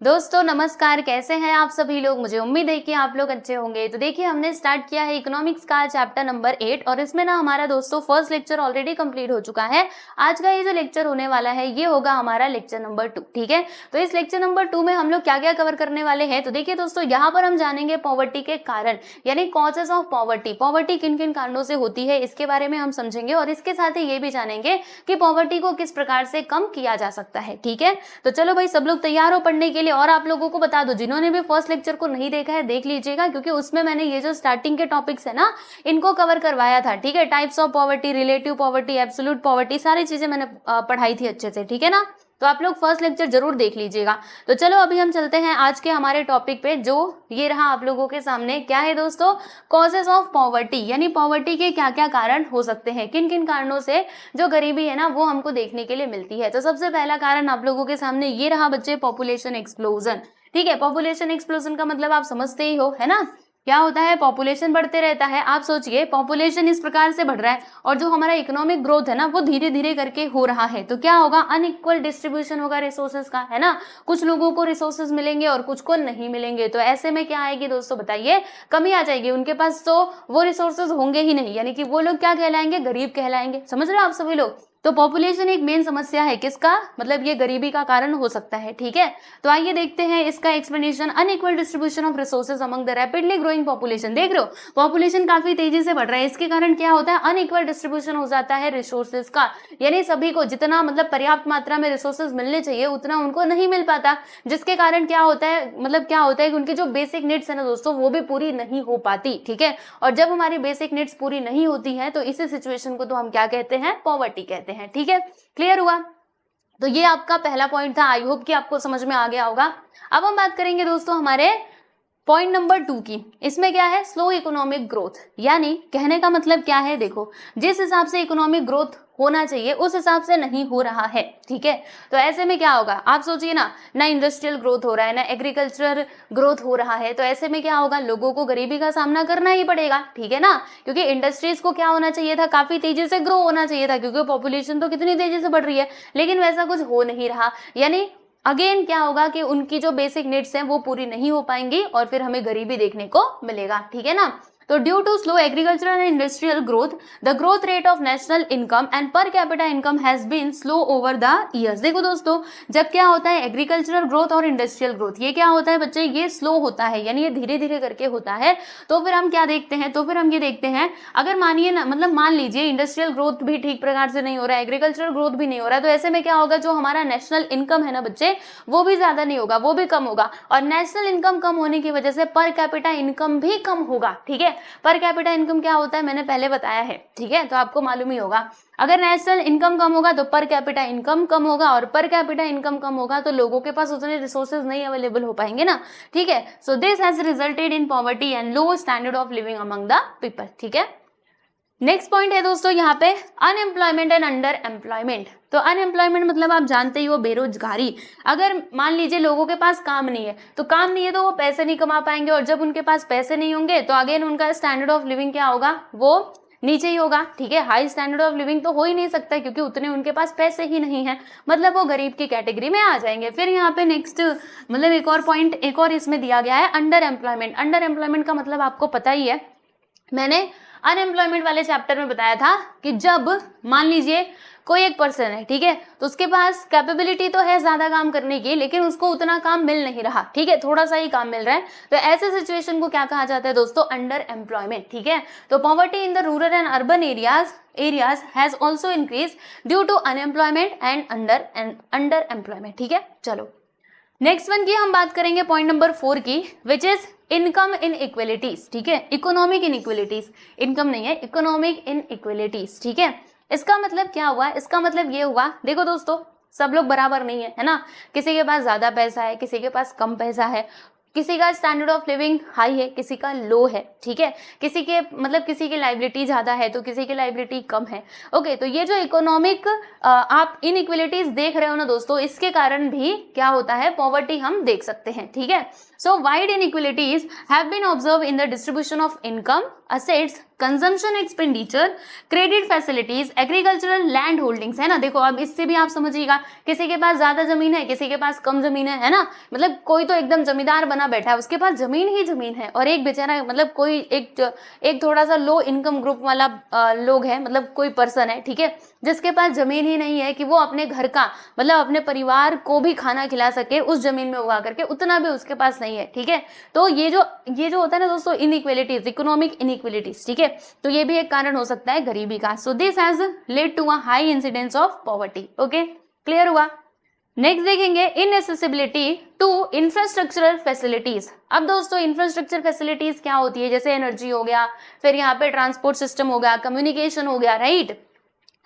दोस्तों नमस्कार, कैसे हैं आप सभी लोग। मुझे उम्मीद है कि आप लोग अच्छे होंगे। तो देखिए हमने स्टार्ट किया है इकोनॉमिक्स का चैप्टर नंबर 8 और इसमें ना हमारा दोस्तों फर्स्ट लेक्चर ऑलरेडी कंप्लीट हो चुका है। आज का ये जो लेक्चर होने वाला है ये होगा हमारा लेक्चर नंबर 2। ठीक है, तो इस लेक्चर नंबर 2 में हम लोग क्या क्या कवर करने वाले हैं। तो देखिए दोस्तों, यहाँ पर हम जानेंगे पॉवर्टी के कारण, यानी कॉजेस ऑफ पॉवर्टी। पॉवर्टी किन किन कारणों से होती है इसके बारे में हम समझेंगे और इसके साथ ही ये भी जानेंगे कि पॉवर्टी को किस प्रकार से कम किया जा सकता है। ठीक है, तो चलो भाई सब लोग तैयार हो पढ़ने के लिए। और आप लोगों को बता दो, जिन्होंने भी फर्स्ट लेक्चर को नहीं देखा है देख लीजिएगा, क्योंकि उसमें मैंने ये जो स्टार्टिंग के टॉपिक्स है ना इनको कवर करवाया था। ठीक है, types of poverty, relative poverty, absolute poverty, सारी चीजें मैंने पढ़ाई थी अच्छे से। ठीक है ना, तो आप लोग फर्स्ट लेक्चर जरूर देख लीजिएगा। तो चलो अभी हम चलते हैं आज के हमारे टॉपिक पे, जो ये रहा आप लोगों के सामने। क्या है दोस्तों? कॉजेस ऑफ पॉवर्टी, यानी पॉवर्टी के क्या क्या कारण हो सकते हैं, किन किन कारणों से जो गरीबी है ना वो हमको देखने के लिए मिलती है। तो सबसे पहला कारण आप लोगों के सामने ये रहा बच्चे, पॉपुलेशन एक्सप्लोजन। ठीक है, पॉपुलेशन एक्सप्लोजन का मतलब आप समझते ही हो, है ना। क्या होता है? पॉपुलेशन बढ़ते रहता है। आप सोचिए पॉपुलेशन इस प्रकार से बढ़ रहा है और जो हमारा इकोनॉमिक ग्रोथ है ना वो धीरे धीरे करके हो रहा है, तो क्या होगा? अनइक्वल डिस्ट्रीब्यूशन होगा रिसोर्सेज का, है ना। कुछ लोगों को रिसोर्सेज मिलेंगे और कुछ को नहीं मिलेंगे। तो ऐसे में क्या आएगी दोस्तों बताइए? कमी आ जाएगी। उनके पास तो वो रिसोर्सेज होंगे ही नहीं, यानी कि वो लोग क्या कहलाएंगे? गरीब कहलाएंगे। समझ रहे हो आप सभी लोग? तो पॉपुलेशन एक मेन समस्या है किसका, मतलब ये गरीबी का कारण हो सकता है। ठीक है, तो आइए देखते हैं इसका explanation. Unequal distribution of resources among the rapidly growing population. देख रहे हो पॉपुलेशन काफी तेजी से बढ़ रहा है, इसके कारण क्या होता है? अनइक्वल डिस्ट्रीब्यूशन हो जाता है रिसोर्सेज का, यानी सभी को जितना मतलब पर्याप्त मात्रा में रिसोर्सेज मिलने चाहिए उतना उनको नहीं मिल पाता, जिसके कारण क्या होता है, मतलब क्या होता है कि उनकी जो बेसिक नीड्स है ना दोस्तों वो भी पूरी नहीं हो पाती। ठीक है, और जब हमारी बेसिक नीड्स पूरी नहीं होती है तो इसी सिचुएशन को तो हम क्या कहते हैं? पॉवर्टी कहते हैं। ठीक है, क्लियर हुआ? तो ये आपका पहला पॉइंट था। आई होप कि आपको समझ में आ गया होगा। अब हम बात करेंगे दोस्तों हमारे पॉइंट नंबर 2 की। इसमें क्या है? स्लो इकोनॉमिक ग्रोथ, यानी कहने का मतलब क्या है, देखो जिस हिसाब से इकोनॉमिक ग्रोथ होना चाहिए उस हिसाब से नहीं हो रहा है। ठीक है, तो ऐसे में क्या होगा? आप सोचिए ना इंडस्ट्रियल ग्रोथ हो रहा है, ना एग्रीकल्चर ग्रोथ हो रहा है, तो ऐसे में क्या होगा? लोगों को गरीबी का सामना करना ही पड़ेगा। ठीक है ना, क्योंकि इंडस्ट्रीज को क्या होना चाहिए था? काफी तेजी से ग्रो होना चाहिए था, क्योंकि पॉपुलेशन तो कितनी तेजी से बढ़ रही है, लेकिन वैसा कुछ हो नहीं रहा। यानी अगेन क्या होगा कि उनकी जो बेसिक नीड्स हैं वो पूरी नहीं हो पाएंगी और फिर हमें गरीबी देखने को मिलेगा। ठीक है ना, तो due to slow agricultural and industrial growth the growth rate of national income and per capita income has been slow over the years. देखो दोस्तों, जब क्या होता है एग्रीकल्चरल ग्रोथ और इंडस्ट्रियल ग्रोथ, ये क्या होता है बच्चे? ये स्लो होता है, यानी ये धीरे धीरे करके होता है। तो फिर हम क्या देखते हैं? तो फिर हम ये देखते हैं, अगर मानिए ना, मतलब मान लीजिए इंडस्ट्रियल ग्रोथ भी ठीक प्रकार से नहीं हो रहा है, एग्रीकल्चरल ग्रोथ भी नहीं हो रहा है, तो ऐसे में क्या होगा? जो हमारा नेशनल इनकम है ना बच्चे, वो भी ज्यादा नहीं होगा, वो भी कम होगा। और नेशनल इनकम कम होने की वजह से पर कैपिटा इनकम भी कम होगा। ठीक है, पर कैपिटा इनकम क्या होता है मैंने पहले बताया है। ठीक है, तो आपको मालूम ही होगा, अगर नेशनल इनकम कम होगा तो पर कैपिटा इनकम कम होगा, और पर कैपिटा इनकम कम होगा तो लोगों के पास उतने रिसोर्सेज नहीं अवेलेबल हो पाएंगे ना। ठीक है, सो this has resulted in poverty and low standard of living among the people. ठीक है, नेक्स्ट पॉइंट है दोस्तों यहाँ पे अनएम्प्लॉयमेंट एंड अंडर एम्प्लॉयमेंट। तो अनएम्प्लॉयमेंट मतलब आप जानते ही हो, बेरोजगारी। अगर मान लीजिए लोगों के पास काम नहीं है, तो काम नहीं है तो वो पैसे नहीं कमा पाएंगे, और जब उनके पास पैसे नहीं होंगे तो अगेन उनका स्टैंडर्ड ऑफ लिविंग क्या होगा? वो नीचे ही होगा। ठीक है, हाई स्टैंडर्ड ऑफ लिविंग तो हो ही नहीं सकता, क्योंकि उतने उनके पास पैसे ही नहीं है, मतलब वो गरीब की कैटेगरी में आ जाएंगे। फिर यहाँ पे नेक्स्ट मतलब एक और पॉइंट, एक और इसमें दिया गया है अंडर एम्प्लॉयमेंट। अंडर एम्प्लॉयमेंट का मतलब आपको पता ही है, मैंने अनएम्प्लॉयमेंट वाले चैप्टर में बताया था कि जब मान लीजिए कोई एक पर्सन है, ठीक है, तो उसके पास कैपेबिलिटी तो है ज्यादा काम करने की, लेकिन उसको उतना काम मिल नहीं रहा। ठीक है, थोड़ा सा ही काम मिल रहा है, तो ऐसे सिचुएशन को क्या कहा जाता है दोस्तों? Under employment. ठीक है, तो poverty in the rural and urban areas has also increase due to unemployment and under employment. ठीक है, चलो नेक्स्ट वन की हम बात करेंगे पॉइंट नंबर 4 की, which is income in equalities. ठीक है, इकोनॉमिक इन इक्वलिटीज, इनकम नहीं है, इकोनॉमिक इन इक्वलिटीज। ठीक है, इसका मतलब क्या हुआ? इसका मतलब ये हुआ, देखो दोस्तों सब लोग बराबर नहीं है ना, किसी के पास ज्यादा पैसा है, किसी के पास कम पैसा है, किसी का स्टैंडर्ड ऑफ लिविंग हाई है, किसी का लो है। ठीक है, किसी के मतलब किसी की लाइबिलिटी ज्यादा है तो किसी की लाइबिलिटी कम है। ओके, तो ये जो इकोनॉमिक आप इनइक्वलिटीज देख रहे हो ना दोस्तों, इसके कारण भी क्या होता है? पॉवर्टी हम देख सकते हैं। ठीक है, so wide inequalities have been observe in the distribution of income assets, consumption expenditure, credit facilities, agricultural land holdings, है ना। देखो अब इससे भी आप समझिएगा, किसी के पास ज्यादा जमीन है, किसी के पास कम जमीन है ना। मतलब कोई तो एकदम जमींदार बना बैठा है, उसके पास जमीन ही जमीन है, और एक बेचारा मतलब कोई एक थोड़ा सा लो इनकम ग्रुप वाला लोग है, मतलब कोई पर्सन है, ठीक है, जिसके पास जमीन ही नहीं है कि वो अपने घर का मतलब अपने परिवार को भी खाना खिला सके उस जमीन में उगा करके, उतना भी उसके पास नहीं है, ठीक है। तो ये जो होता है ना दोस्तों, इनइक्वालिटीज, इकोनॉमिक इनइक्वालिटीज, ठीक है, तो ये भी एक कारण हो सकता है गरीबी का। So this has led to a high incidence of poverty. Okay, clear हुआ। नेक्स्ट देखेंगे इनएसेसिबिलिटी टू इंफ्रास्ट्रक्चरल फैसिलिटीज। अब दोस्तों इंफ्रास्ट्रक्चर फैसिलिटीज क्या होती है, जैसे एनर्जी हो गया, फिर यहाँ पे ट्रांसपोर्ट सिस्टम हो गया, कम्युनिकेशन हो गया, राइट।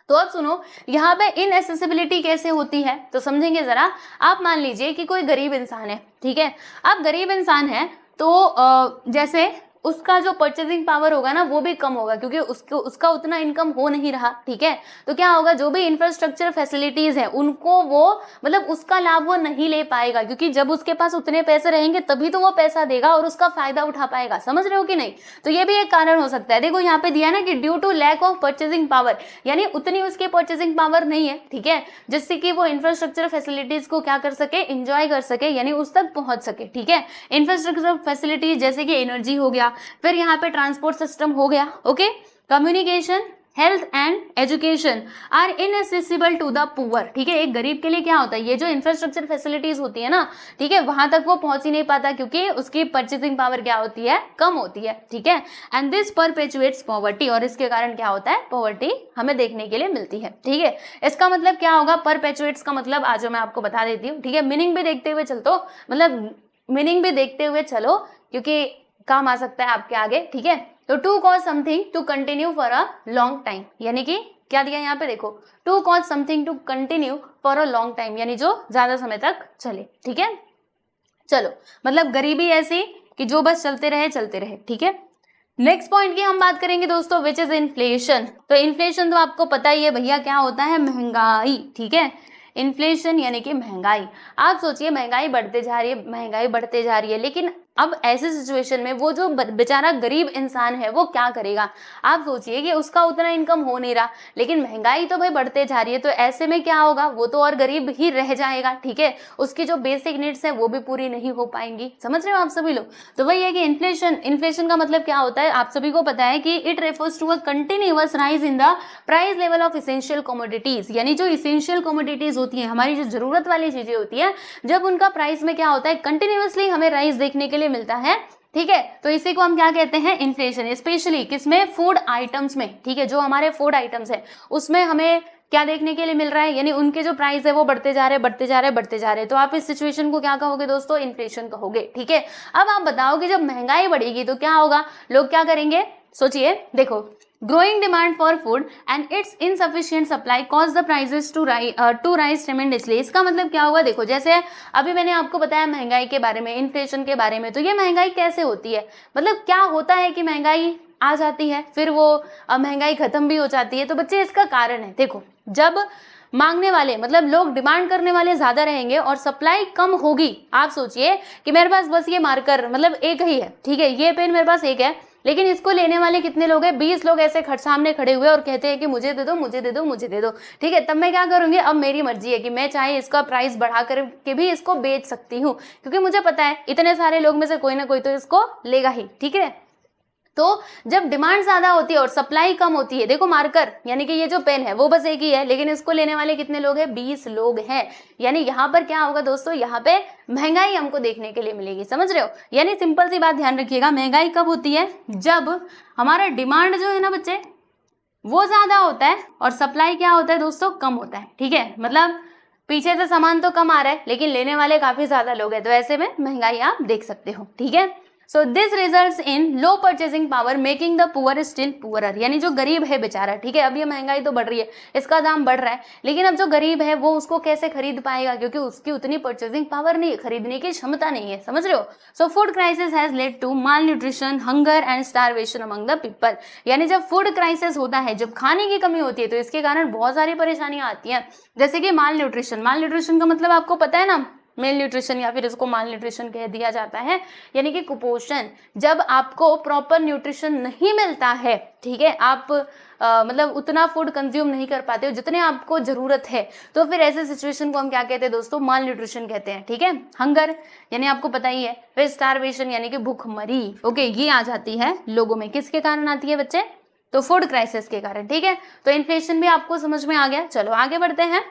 तो अब सुनो, यहाँ पे इनएसेसिबिलिटी कैसे होती है तो समझेंगे जरा। आप मान लीजिए कि कोई गरीब इंसान है, ठीक है, अब गरीब इंसान है तो जैसे उसका जो परचेजिंग पावर होगा ना वो भी कम होगा, क्योंकि उसका उतना इनकम हो नहीं रहा, ठीक है। तो क्या होगा, जो भी इंफ्रास्ट्रक्चर फैसिलिटीज है उनको वो मतलब उसका लाभ वो नहीं ले पाएगा, क्योंकि जब उसके पास उतने पैसे रहेंगे तभी तो वो पैसा देगा और उसका फायदा उठा पाएगा। समझ रहे हो कि नहीं। तो ये भी एक कारण हो सकता है। देखो यहाँ पे दिया ना कि due to lack of purchasing power, यानी उतनी उसकी परचेजिंग पावर नहीं है, ठीक है, जिससे कि वो इंफ्रास्ट्रक्चर फैसिलिटीज को क्या कर सके, एंजॉय कर सके, यानी उस तक पहुंच सके, ठीक है। इंफ्रास्ट्रक्चर फैसिलिटीज जैसे कि एनर्जी हो गया, फिर यहाँ पे ट्रांसपोर्ट सिस्टम हो गया, okay, communication, health and education are inaccessible to the poor, ठीक है। एक गरीब के लिए क्या होता है, ये जो इंफ्रास्ट्रक्चर फैसिलिटीज होती है ना, ठीक है, वहां तक वो पहुंच ही नहीं पाता, क्योंकि उसकी परचेसिंग पावर क्या होती है, कम होती है, ठीक है। एंड दिस परपेचुएट्स पॉवर्टी, और इसके कारण क्या होता है, पॉवर्टी हमें देखने के लिए मिलती है, ठीक है। इसका मतलब क्या होगा, परपेचुएट्स का मतलब आज मैं आपको बता देती हूँ, ठीक है। मीनिंग भी देखते हुए चलतो, मतलब मीनिंग भी देखते हुए चलो, क्योंकि काम आ सकता है आपके आगे, ठीक है। तो to cause something to continue for a long time, यानी कि क्या दिया यहाँ पे, देखो, to cause something to continue for a long time, यानी जो ज्यादा समय तक चले, ठीक है। चलो, मतलब गरीबी ऐसी कि जो बस चलते रहे, ठीक है। नेक्स्ट पॉइंट की हम बात करेंगे दोस्तों, विच इज इन्फ्लेशन। तो इन्फ्लेशन तो आपको पता ही है भैया क्या होता है, महंगाई, ठीक है। इन्फ्लेशन यानी कि महंगाई। आप सोचिए महंगाई बढ़ते जा रही है, लेकिन अब ऐसे सिचुएशन में वो जो बेचारा गरीब इंसान है वो क्या करेगा। आप सोचिए कि उसका उतना इनकम हो नहीं रहा, लेकिन महंगाई तो भाई बढ़ते जा रही है, तो ऐसे में क्या होगा, वो तो और गरीब ही रह जाएगा, ठीक है। उसकी जो बेसिक नीड्स है वो भी पूरी नहीं हो पाएंगी। समझ रहे हो आप सभी लोग। तो वही है कि इन्फ्लेशन का मतलब क्या होता है, आप सभी को पता है कि it refers to a continuous rise in the price level of essential commodities, यानी जो इसेंशियल कमोडिटीज होती है, हमारी जो जरूरत वाली चीजें होती है, जब उनका प्राइस में क्या होता है, कंटिन्यूअसली हमें राइज देखने के लिए मिलता है, ठीक है। तो इसी को हम क्या कहते हैं, इन्फ्लेशन। स्पेशली किसमें, फूड आइटम्स में, ठीक है। जो हमारे फूड आइटम्स है उसमें हमें क्या देखने के लिए मिल रहा है, यानी उनके जो प्राइस है वो बढ़ते जा रहे हैं। तो आप इस सिचुएशन को क्या कहोगे दोस्तों, इन्फ्लेशन कहोगे, ठीक है। अब आप बताओ कि जब महंगाई बढ़ेगी तो क्या होगा, लोग क्या करेंगे। सोचिए, देखो, growing demand for food and its insufficient supply cause the prices to rise tremendously। इसका मतलब क्या होगा, देखो, जैसे अभी मैंने आपको बताया महंगाई के बारे में, इन्फ्लेशन के बारे में, तो ये महंगाई कैसे होती है, मतलब क्या होता है कि महंगाई आ जाती है, फिर वो महंगाई खत्म भी हो जाती है। तो बच्चे इसका कारण है, देखो, जब मांगने वाले मतलब लोग डिमांड करने वाले ज्यादा रहेंगे और सप्लाई कम होगी। आप सोचिए कि मेरे पास बस ये मार्कर मतलब एक ही है, ठीक है, ये पेन मेरे पास एक है, लेकिन इसको लेने वाले कितने लोग हैं, 20 लोग ऐसे सामने खड़े हुए और कहते हैं कि मुझे दे दो, ठीक है। तब मैं क्या करूंगी, अब मेरी मर्जी है कि मैं चाहे इसका प्राइस बढ़ा कर के भी इसको बेच सकती हूँ, क्योंकि मुझे पता है इतने सारे लोग में से कोई ना कोई तो इसको लेगा ही, ठीक है। तो जब डिमांड ज्यादा होती है और सप्लाई कम होती है, देखो मार्कर यानी कि ये जो पेन है वो बस एक ही है, लेकिन इसको लेने वाले कितने लोग हैं, 20 लोग हैं। यानी यहाँ पर क्या होगा दोस्तों, यहाँ पे महंगाई हमको देखने के लिए मिलेगी। समझ रहे हो, यानी सिंपल सी बात ध्यान रखिएगा, महंगाई कब होती है, जब हमारा डिमांड जो है ना बच्चे वो ज्यादा होता है और सप्लाई क्या होता है दोस्तों, कम होता है, ठीक है। मतलब पीछे से सामान तो कम आ रहा है लेकिन लेने वाले काफी ज्यादा लोग हैं, तो ऐसे में महंगाई आप देख सकते हो, ठीक है। So this results in low purchasing power making the poor still poorer, यानी जो गरीब है बेचारा, ठीक है, अब ये महंगाई तो बढ़ रही है, इसका दाम बढ़ रहा है, लेकिन अब जो गरीब है वो उसको कैसे खरीद पाएगा, क्योंकि उसकी उतनी परचेसिंग पावर नहीं है, खरीदने की क्षमता नहीं है। समझ रहे हो। So food crisis has led to malnutrition, hunger and starvation among the people, यानी जब फूड क्राइसिस होता है, जब खाने की कमी होती है, तो इसके कारण बहुत सारी परेशानियां आती हैं, जैसे कि माल न्यूट्रिशन का मतलब आपको पता है ना, मेल न्यूट्रिशन या फिर इसको माल न्यूट्रिशन कह दिया जाता है, यानी कि कुपोषण। जब आपको प्रॉपर न्यूट्रिशन नहीं मिलता है, ठीक है, आप मतलब उतना फूड कंज्यूम नहीं कर पाते हो जितने आपको जरूरत है, तो फिर ऐसे सिचुएशन को हम क्या कहते हैं दोस्तों, माल न्यूट्रिशन कहते हैं, ठीक है। हंगर यानी आपको पता ही है, फिर स्टारवेशन यानी कि भूखमरी, ओके, ये आ जाती है लोगों में, किसके कारण आती है बच्चे, तो फूड क्राइसिस के कारण, ठीक है। तो इन्फ्लेशन भी आपको समझ में आ गया। चलो आगे बढ़ते हैं,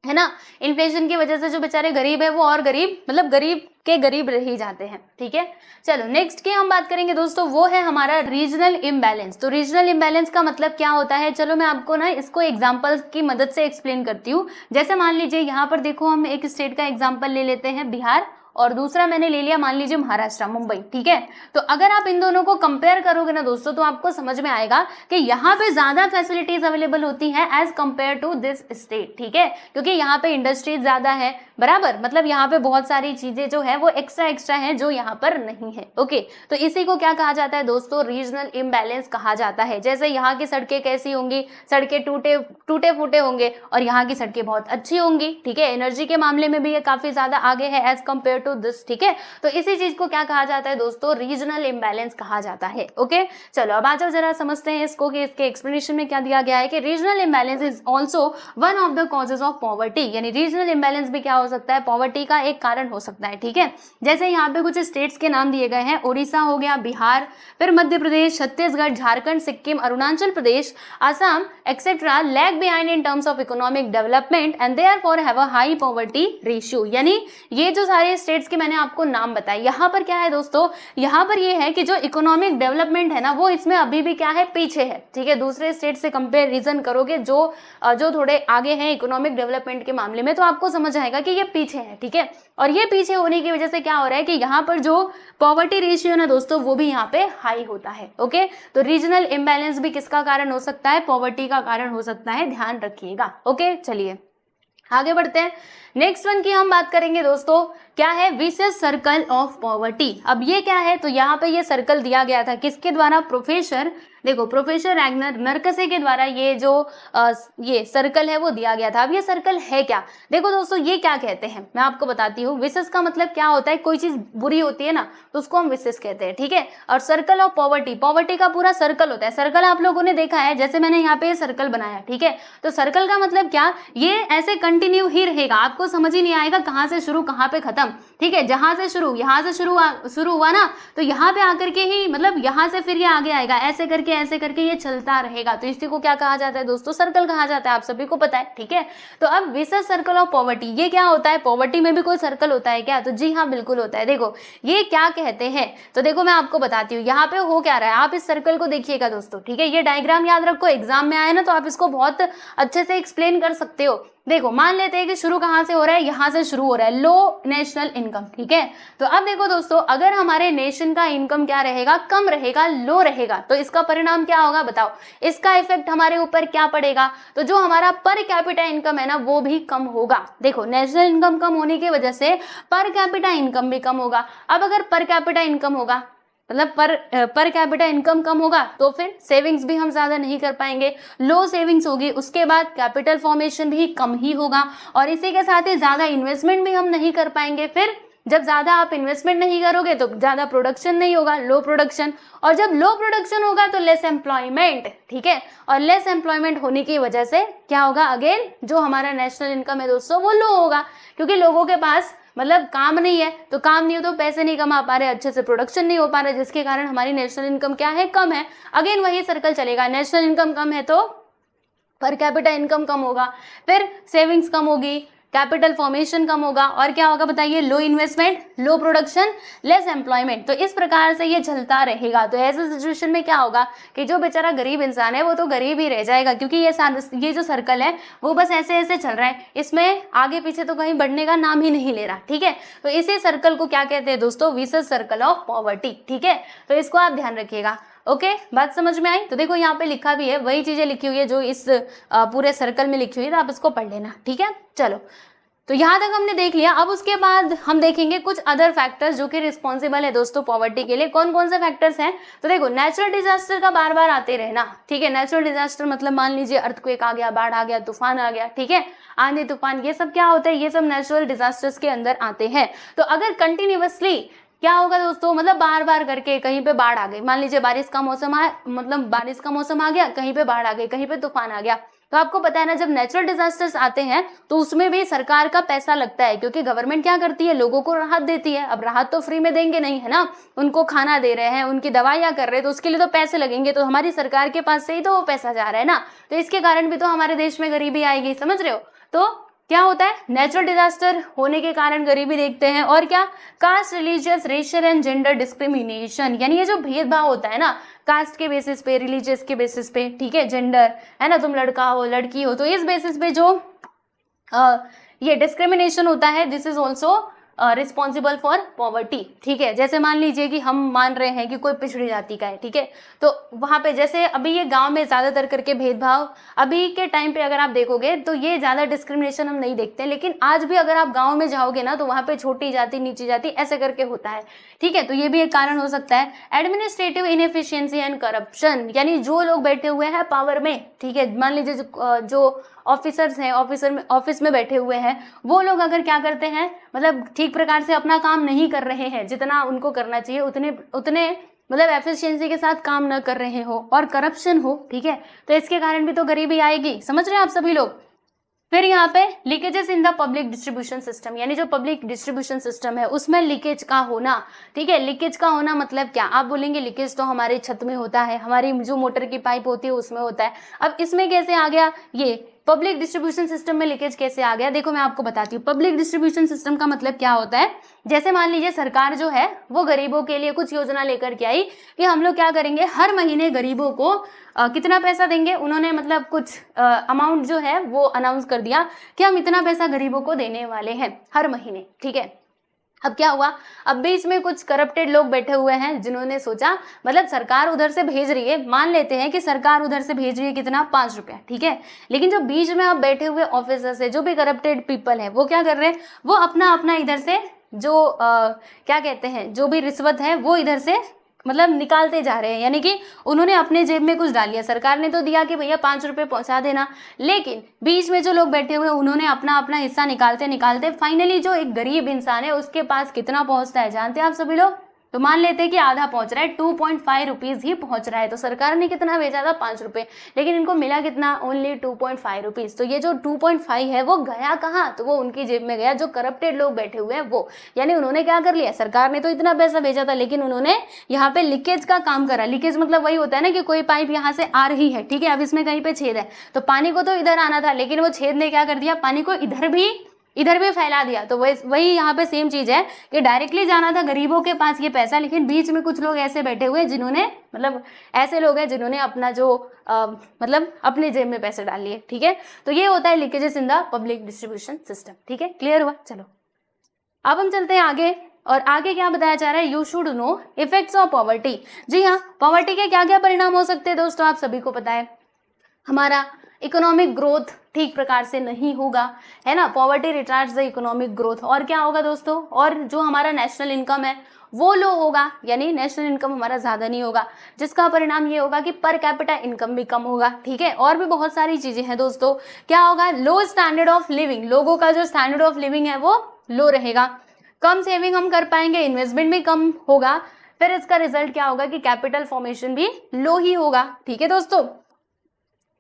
है ना। इन्फ्लेशन की वजह से जो बेचारे गरीब है वो और गरीब, मतलब गरीब के गरीब रह ही जाते हैं, ठीक है। चलो नेक्स्ट की हम बात करेंगे दोस्तों, वो है हमारा रीजनल इम्बैलेंस। तो रीजनल इम्बैलेंस का मतलब क्या होता है, चलो मैं आपको ना इसको एग्जांपल्स की मदद से एक्सप्लेन करती हूँ। जैसे मान लीजिए यहाँ पर देखो, हम एक स्टेट का एग्जांपल ले लेते हैं बिहार, और दूसरा मैंने ले लिया मान लीजिए महाराष्ट्र, मुंबई, ठीक है। तो अगर आप इन दोनों को कंपेयर करोगे ना दोस्तों, तो आपको समझ में आएगा कि यहाँ पे ज्यादा फैसिलिटीज अवेलेबल होती हैं as compare to this state, ठीक है, क्योंकि यहाँ पे इंडस्ट्रीज ज्यादा है, बराबर, मतलब यहाँ पे बहुत सारी चीजें जो है वो एक्स्ट्रा हैं जो यहाँ पर नहीं है, ओके। तो इसी को क्या कहा जाता है दोस्तों, रीजनल इम्बैलेंस कहा जाता है। जैसे यहाँ की सड़कें कैसी होंगी, सड़कें टूटे फूटे होंगे, और यहाँ की सड़कें बहुत अच्छी होंगी, ठीक है। एनर्जी के मामले में भी ये काफी ज्यादा आगे है एज कंपेयर टू दिस, ठीक है। तो इसी चीज को क्या कहा जाता है दोस्तों, रीजनल इम्बैलेंस कहा जाता है, ओके। चलो अब आ जाओ जरा समझते हैं इसको कि इसके एक्सप्लेनेशन में क्या दिया गया है कि regional imbalance is also one of the causes of poverty, यानी रीजनल इम्बैलेंस भी क्या हो सकता है, पॉवर्टी का एक कारण हो सकता है, ठीक है। जैसे यहाँ पे कुछ स्टेट्स के नाम दिए गए हैं, उड़ीसा हो गया, बिहार, फिर Madhya Pradesh, Chhattisgarh, Jharkhand, Sikkim, Arunachal Pradesh, Assam etcetera lag behind in terms of economic development and therefore have a high poverty ratio. यानी ये जो सारे स्टेट्स के मैंने आपको नाम बताए, यहाँ पर क्या है दोस्तों, यहाँ पर ये है कि जो इकोनॉमिक डेवलपमेंट है ना, वो इसमें अभी भी क्या है, पीछे है, ठीक है। दूसरे स्टेट से कंपेरिजन करोगे जो थोड़े आगे हैं इकोनॉमिक डेवलपमेंट के मामले में, तो आपको समझ आएगा कि ये पीछे है, ठीक है। और ये पीछे होने की वजह से क्या हो रहा है कि यहाँ पर जो पॉवर्टी रेशियो है ना दोस्तों, वो भी यहाँ पे हाई होता है, ओके। तो रीजनल इम्बैलेंस भी किसका कारण हो सकता है, पॉवर्टी का कारण हो सकता है, ध्यान रखिएगा, ओके। चलिए आगे बढ़ते हैं, नेक्स्ट वन की हम बात करेंगे दोस्तों, क्या है, विशियस सर्कल ऑफ पॉवर्टी। अब ये क्या है, तो यहाँ पे ये सर्कल दिया गया था किसके द्वारा, प्रोफेसर, देखो प्रोफेसर रैगनर नरकसे के द्वारा ये जो ये सर्कल है वो दिया गया था। अब ये सर्कल है क्या, देखो दोस्तों ये क्या कहते हैं, मैं आपको बताती हूँ। विशियस का मतलब क्या होता है, कोई चीज बुरी होती है ना तो उसको हम विशियस कहते हैं, ठीक है। और सर्कल ऑफ पॉवर्टी, पॉवर्टी का पूरा सर्कल होता है। सर्कल आप लोगों ने देखा है, जैसे मैंने यहाँ पे सर्कल बनाया, ठीक है। तो सर्कल का मतलब क्या, ये ऐसे कंटिन्यू ही रहेगा, आपको समझ ही नहीं आएगा कहाँ से शुरू कहाँ पे खत्म, ठीक है। जहां से शुरू, यहाँ से शुरू हुआ ना, तो यहाँ पे आकर के ही, मतलब यहाँ से फिर ये आगे आएगा, ऐसे करके ये चलता रहेगा। तो इसी को क्या कहा जाता है दोस्तों, सर्कल कहा जाता है, आप सभी को पता है, ठीक है। तो अब विशियस सर्कल ऑफ पॉवर्टी, ये क्या होता है, पॉवर्टी में भी कोई सर्कल होता है क्या, तो जी हाँ बिल्कुल होता है। देखो ये क्या कहते हैं, तो देखो मैं आपको बताती हूँ, यहाँ पे हो क्या रहा है, आप इस सर्कल को देखिएगा दोस्तों, ठीक है। ये डायग्राम याद रखो, एग्जाम में आए ना तो आप इसको बहुत अच्छे से एक्सप्लेन कर सकते हो। देखो मान लेते हैं कि शुरू कहाँ से हो रहा है, यहाँ से शुरू हो रहा है, लो नेशनल इनकम, ठीक है। तो अब देखो दोस्तों, अगर हमारे नेशन का इनकम क्या रहेगा, कम रहेगा, लो रहेगा, तो इसका परिणाम क्या होगा बताओ, इसका इफेक्ट हमारे ऊपर क्या पड़ेगा, तो जो हमारा पर कैपिटा इनकम है ना वो भी कम होगा। देखो नेशनल इनकम कम होने की वजह से पर कैपिटा इनकम भी कम होगा। अब अगर पर कैपिटा इनकम होगा, मतलब पर कैपिटा इनकम कम होगा, तो फिर सेविंग्स भी हम ज्यादा नहीं कर पाएंगे, लो सेविंग्स होगी, उसके बाद कैपिटल फॉर्मेशन भी कम ही होगा, और इसी के साथ ही ज्यादा इन्वेस्टमेंट भी हम नहीं कर पाएंगे। फिर जब ज्यादा आप इन्वेस्टमेंट नहीं करोगे तो ज्यादा प्रोडक्शन नहीं होगा, लो प्रोडक्शन, और जब लो प्रोडक्शन होगा तो लेस एम्प्लॉयमेंट, ठीक है। और लेस एम्प्लॉयमेंट होने की वजह से क्या होगा, अगेन जो हमारा नेशनल इनकम है दोस्तों वो लो होगा, क्योंकि लोगों के पास मतलब काम नहीं है, तो काम नहीं हो तो पैसे नहीं कमा पा रहे, अच्छे से प्रोडक्शन नहीं हो पा रहा, जिसके कारण हमारी नेशनल इनकम क्या है, कम है। अगेन वही सर्कल चलेगा, नेशनल इनकम कम है तो पर कैपिटा इनकम कम होगा, फिर सेविंग्स कम होगी, कैपिटल फॉर्मेशन कम होगा, और क्या होगा बताइए, लो इन्वेस्टमेंट, लो प्रोडक्शन, लेस एम्प्लॉयमेंट। तो इस प्रकार से ये चलता रहेगा। तो ऐसे सिचुएशन में क्या होगा कि जो बेचारा गरीब इंसान है वो तो गरीब ही रह जाएगा, क्योंकि ये जो सर्कल है वो बस ऐसे ऐसे चल रहा है, इसमें आगे पीछे तो कहीं बढ़ने का नाम ही नहीं ले रहा, ठीक है। तो इसी सर्कल को क्या कहते हैं दोस्तों, विशियस सर्कल ऑफ पॉवर्टी, ठीक है। तो इसको आप ध्यान रखिएगा, ओके। बात समझ में आई, तो देखो यहाँ पे लिखा भी है, वही चीजें लिखी हुई है जो इस पूरे सर्कल में लिखी हुई है, तो आप इसको पढ़ लेना, ठीक है। चलो तो यहाँ तक हमने देख लिया। अब उसके बाद हम देखेंगे कुछ अदर फैक्टर्स जो कि रिस्पॉन्सिबल है दोस्तों पॉवर्टी के लिए। कौन कौन से फैक्टर्स हैं? तो देखो, नेचुरल डिजास्टर का बार बार आते रहना, ठीक है। नेचुरल डिजास्टर मतलब मान लीजिए अर्थक्वेक आ गया, बाढ़ आ गया, तूफान आ गया, ठीक है, आंधी तूफान, ये सब क्या होता है? ये सब नेचुरल डिजास्टर्स के अंदर आते हैं। तो अगर कंटिन्यूअसली क्या होगा दोस्तों, मतलब बार बार करके कहीं पे बाढ़ आ गई, मान लीजिए बारिश का मौसम आया, मतलब बारिश का मौसम आ गया, कहीं पे बाढ़ आ गई, कहीं पे तूफान आ गया, तो आपको पता है ना, जब नेचुरल डिजास्टर्स आते हैं तो उसमें भी सरकार का पैसा लगता है, क्योंकि गवर्नमेंट क्या करती है, लोगों को राहत देती है। अब राहत तो फ्री में देंगे नहीं, है ना, उनको खाना दे रहे हैं, उनकी दवाइयां कर रहे हैं, तो उसके लिए तो पैसे लगेंगे, तो हमारी सरकार के पास से ही तो वो पैसा जा रहा है ना, तो इसके कारण भी तो हमारे देश में गरीबी आएगी, समझ रहे हो। तो क्या होता है, नेचुरल डिजास्टर होने के कारण गरीबी देखते हैं। और क्या, caste, religious, racial and gender discrimination, यानी ये जो भेदभाव होता है ना, कास्ट के बेसिस पे, रिलीजियस के बेसिस पे, ठीक है, जेंडर, है ना, तुम लड़का हो लड़की हो, तो इस बेसिस पे जो ये डिस्क्रिमिनेशन होता है, this is also responsible for poverty, ठीक है। जैसे मान लीजिए कि हम मान रहे हैं कि कोई पिछड़ी जाति का है, ठीक है, तो वहां पे जैसे अभी ये गांव में ज्यादातर करके भेदभाव, अभी के टाइम पे अगर आप देखोगे तो ये ज्यादा डिस्क्रिमिनेशन हम नहीं देखते, लेकिन आज भी अगर आप गांव में जाओगे ना तो वहां पे छोटी जाति, नीची जाति ऐसे करके होता है, ठीक है। तो ये भी एक कारण हो सकता है। एडमिनिस्ट्रेटिव इनएफिशिएंसी एंड करप्शन, यानी जो लोग बैठे हुए हैं पावर में, ठीक है, मान लीजिए जो ऑफिसर्स हैं, ऑफिस में बैठे हुए हैं, वो लोग अगर क्या करते हैं, मतलब ठीक प्रकार से अपना काम नहीं कर रहे हैं, जितना उनको करना चाहिए उतने मतलब एफिशिएंसी के साथ काम न कर रहे हो, और करप्शन हो, ठीक है, तो इसके कारण भी तो गरीबी आएगी, समझ रहे हैं आप सभी लोग। फिर यहाँ पे leakages in the public distribution system, यानी जो पब्लिक डिस्ट्रीब्यूशन सिस्टम है उसमें लीकेज का होना, ठीक है। लीकेज का होना मतलब क्या, आप बोलेंगे लीकेज तो हमारे छत में होता है, हमारी जो मोटर की पाइप होती है उसमें होता है। अब इसमें कैसे आ गया, ये पब्लिक डिस्ट्रीब्यूशन सिस्टम में लीकेज कैसे आ गया? देखो मैं आपको बताती हूँ। पब्लिक डिस्ट्रीब्यूशन सिस्टम का मतलब क्या होता है, जैसे मान लीजिए सरकार जो है वो गरीबों के लिए कुछ योजना लेकर के आई कि हम लोग क्या करेंगे, हर महीने गरीबों को कितना पैसा देंगे, उन्होंने मतलब कुछ अमाउंट जो है वो अनाउंस कर दिया कि हम इतना पैसा गरीबों को देने वाले हैं हर महीने, ठीक है। अब क्या हुआ, अब बीच में कुछ करप्टेड लोग बैठे हुए हैं जिन्होंने सोचा, मतलब सरकार उधर से भेज रही है, मान लेते हैं कि सरकार उधर से भेज रही है कितना, 5 रुपया, ठीक है, लेकिन जो बीच में अब बैठे हुए ऑफिसर्स है, जो भी करप्टेड पीपल है, वो क्या कर रहे हैं, वो अपना अपना इधर से जो क्या कहते हैं, जो भी रिश्वत है वो इधर से मतलब निकालते जा रहे हैं, यानी कि उन्होंने अपने जेब में कुछ डाल लिया। सरकार ने तो दिया कि भैया 5 रुपए पहुंचा देना, लेकिन बीच में जो लोग बैठे हुए उन्होंने अपना अपना हिस्सा निकालते निकालते फाइनली जो एक गरीब इंसान है उसके पास कितना पहुंचता है जानते हैं आप सभी लोग? तो मान लेते हैं कि आधा पहुंच रहा है, 2.5 रुपीज ही पहुंच रहा है। तो सरकार ने कितना भेजा था, 5 रुपए, लेकिन इनको मिला कितना, ओनली 2.5 रुपीज। तो ये जो 2.5 है वो गया कहाँ, तो वो उनकी जेब में गया, जो करप्टेड लोग बैठे हुए हैं वो, यानी उन्होंने क्या कर लिया, सरकार ने तो इतना पैसा भेजा था लेकिन उन्होंने यहाँ पे लीकेज का काम करा। लीकेज मतलब वही होता है ना कि कोई पाइप यहाँ से आ रही है, ठीक है, अब इसमें कहीं पे छेद है, तो पानी को तो इधर आना था, लेकिन वो छेद ने क्या कर दिया, पानी को इधर भी फैला दिया। तो वही यहाँ पे सेम चीज है कि डायरेक्टली जाना था गरीबों के पास ये पैसा, लेकिन बीच में कुछ लोग ऐसे बैठे हुए जिन्होंने, मतलब ऐसे लोग हैं जिन्होंने अपना जो मतलब अपने जेब में पैसे डाल लिए, ठीक है। तो ये होता है leakages in the public distribution system, ठीक है, क्लियर हुआ। चलो अब हम चलते हैं आगे, और आगे क्या बताया जा रहा है, you should know effects of poverty. जी हाँ, पॉवर्टी के क्या क्या परिणाम हो सकते हैं दोस्तों, आप सभी को पता है। हमारा इकोनॉमिक ग्रोथ ठीक प्रकार से नहीं होगा, है ना, poverty retards the economic growth. और क्या होगा दोस्तों, और जो हमारा नेशनल इनकम है वो लो होगा, यानी नेशनल इनकम हमारा ज्यादा नहीं होगा, जिसका परिणाम ये होगा कि पर कैपिटा इनकम भी कम होगा, ठीक है। और भी बहुत सारी चीजें हैं दोस्तों। क्या होगा, लो स्टैंडर्ड ऑफ लिविंग, लोगों का जो स्टैंडर्ड ऑफ लिविंग है वो लो रहेगा, कम सेविंग हम कर पाएंगे, इन्वेस्टमेंट भी कम होगा, फिर इसका रिजल्ट क्या होगा कि कैपिटल फॉर्मेशन भी लो ही होगा, ठीक है दोस्तों।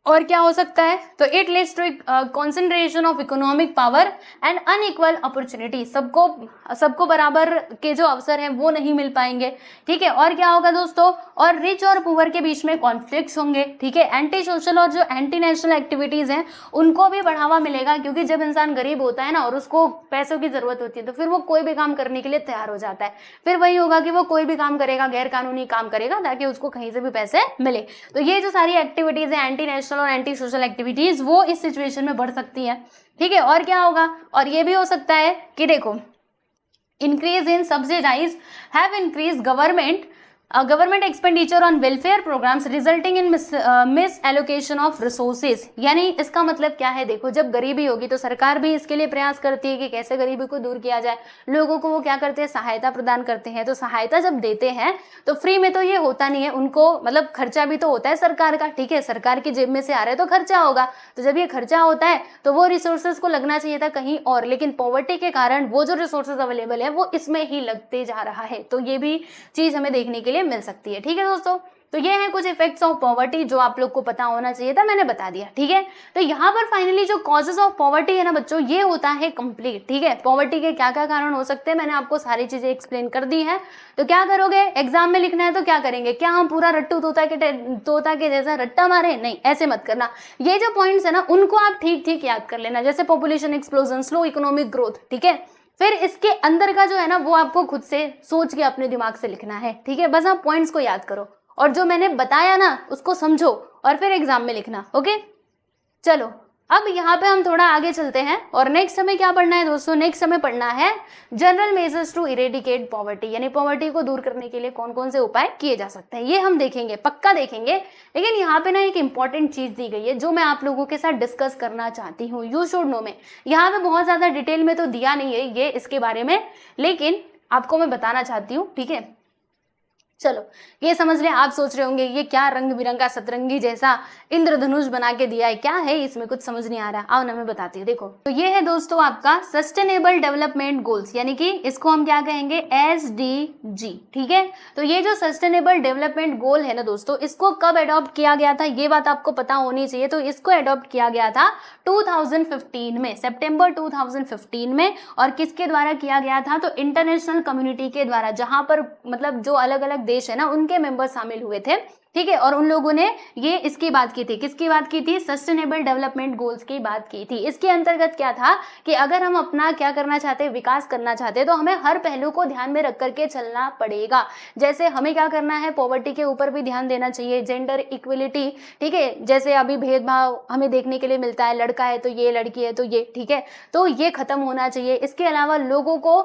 और क्या हो सकता है, तो it leads to concentration of economic power and unequal opportunity, सबको बराबर के जो अवसर हैं वो नहीं मिल पाएंगे, ठीक है। और क्या होगा दोस्तों, और रिच और पुअर के बीच में कॉन्फ्लिक्ट्स होंगे, ठीक है। एंटी सोशल और जो एंटी नेशनल एक्टिविटीज हैं उनको भी बढ़ावा मिलेगा, क्योंकि जब इंसान गरीब होता है ना और उसको पैसों की जरूरत होती है तो फिर वो कोई भी काम करने के लिए तैयार हो जाता है। फिर वही होगा कि वो कोई भी काम करेगा, गैर कानूनी काम करेगा, ताकि उसको कहीं से भी पैसे मिले। तो ये जो सारी एक्टिविटीज है, एंटी नेशनल और एंटी सोशल एक्टिविटीज, वो इस सिचुएशन में बढ़ सकती है, ठीक है। और क्या होगा, और ये भी हो सकता है कि देखो, increase in subsidize have increase government government expenditure on welfare programs resulting in misallocation of resources, यानी इसका मतलब क्या है, देखो जब गरीबी होगी तो सरकार भी इसके लिए प्रयास करती है कि कैसे गरीबी को दूर किया जाए, लोगों को वो क्या करते हैं, सहायता प्रदान करते हैं। तो सहायता जब देते हैं तो फ्री में तो ये होता नहीं है, उनको मतलब खर्चा भी तो होता है सरकार का, ठीक है, सरकार की जेब में से आ रहा है तो खर्चा होगा, तो जब ये खर्चा होता है तो वो रिसोर्सेज को लगना चाहिए था कहीं और, लेकिन पॉवर्टी के कारण वो जो रिसोर्सेज अवेलेबल है वो इसमें ही लगते जा रहा है। तो ये भी चीज हमें देखने के लिए मिल सकती है, ठीक है दोस्तों। तो ये है कुछ इफेक्ट्स ऑफ पॉवर्टी जो आप लोग को पता होना चाहिए था, मैंने बता दिया, ठीक है। तो यहाँ पर फाइनली जो कॉजेज ऑफ पॉवर्टी है ना बच्चों, ये होता है कंप्लीट, ठीक है। पॉवर्टी के क्या क्या कारण हो सकते हैं मैंने आपको सारी चीजें एक्सप्लेन कर दी है। तो क्या करोगे, एग्जाम में लिखना है तो क्या करेंगे, क्या हम पूरा रट्टू तोता के जैसा रट्टा मारे, नहीं, ऐसे मत करना। ये जो पॉइंट्स है ना उनको आप ठीक ठीक याद कर लेना, जैसे population explosion, slow economic growth, ठीक है। फिर इसके अंदर का जो है ना वो आपको खुद से सोच के अपने दिमाग से लिखना है, ठीक है। बस आप पॉइंट्स को याद करो और जो मैंने बताया ना उसको समझो और फिर एग्जाम में लिखना, ओके। चलो अब यहाँ पे हम थोड़ा आगे चलते हैं और नेक्स्ट हमें क्या पढ़ना है दोस्तों, नेक्स्ट हमें पढ़ना है general measures to eradicate poverty, यानी पॉवर्टी को दूर करने के लिए कौन कौन से उपाय किए जा सकते हैं, ये हम देखेंगे, पक्का देखेंगे। लेकिन यहाँ पे ना एक इंपॉर्टेंट चीज दी गई है जो मैं आप लोगों के साथ डिस्कस करना चाहती हूँ, यू शुड नो में। यहाँ पे बहुत ज्यादा डिटेल में तो दिया नहीं है ये इसके बारे में, लेकिन आपको मैं बताना चाहती हूँ, ठीक है। चलो ये समझ लें। आप सोच रहे होंगे ये क्या रंग बिरंगा सतरंगी जैसा इंद्रधनुष बना के दिया है, क्या है इसमें, कुछ समझ नहीं आ रहा। आओ ना मैं बताती हूँ, देखो। तो ये है दोस्तों आपका सस्टेनेबल डेवलपमेंट गोल्स, यानी कि इसको हम क्या कहेंगे, SDG, ठीक है। तो ये जो सस्टेनेबल डेवलपमेंट गोल है ना दोस्तों, इसको कब एडॉप्ट किया गया था ये बात आपको पता होनी चाहिए। तो इसको एडॉप्ट किया गया था 2015 में, सितंबर 2015 में। और किसके द्वारा किया गया था, तो इंटरनेशनल कम्युनिटी के द्वारा, जहां पर मतलब जो अलग अलग देश है ना उनके मेंबर शामिल हुए थे, ठीक है। और उन लोगों ने ये इसकी बात की थी, किसकी बात की थी, सस्टेनेबल डेवलपमेंट गोल्स की बात की थी। इसके अंतर्गत क्या था कि अगर हम अपना क्या करना चाहते हैं, विकास करना चाहते हैं, तो हमें हर पहलू को ध्यान में रख करके चलना पड़ेगा। जैसे हमें क्या करना है, पॉवर्टी के ऊपर भी ध्यान देना चाहिए, जेंडर इक्वलिटी, ठीक है। जैसे अभी भेदभाव हमें देखने के लिए मिलता है, लड़का है तो ये, लड़की है तो ये, ठीक है, तो ये खत्म होना चाहिए। इसके अलावा लोगों को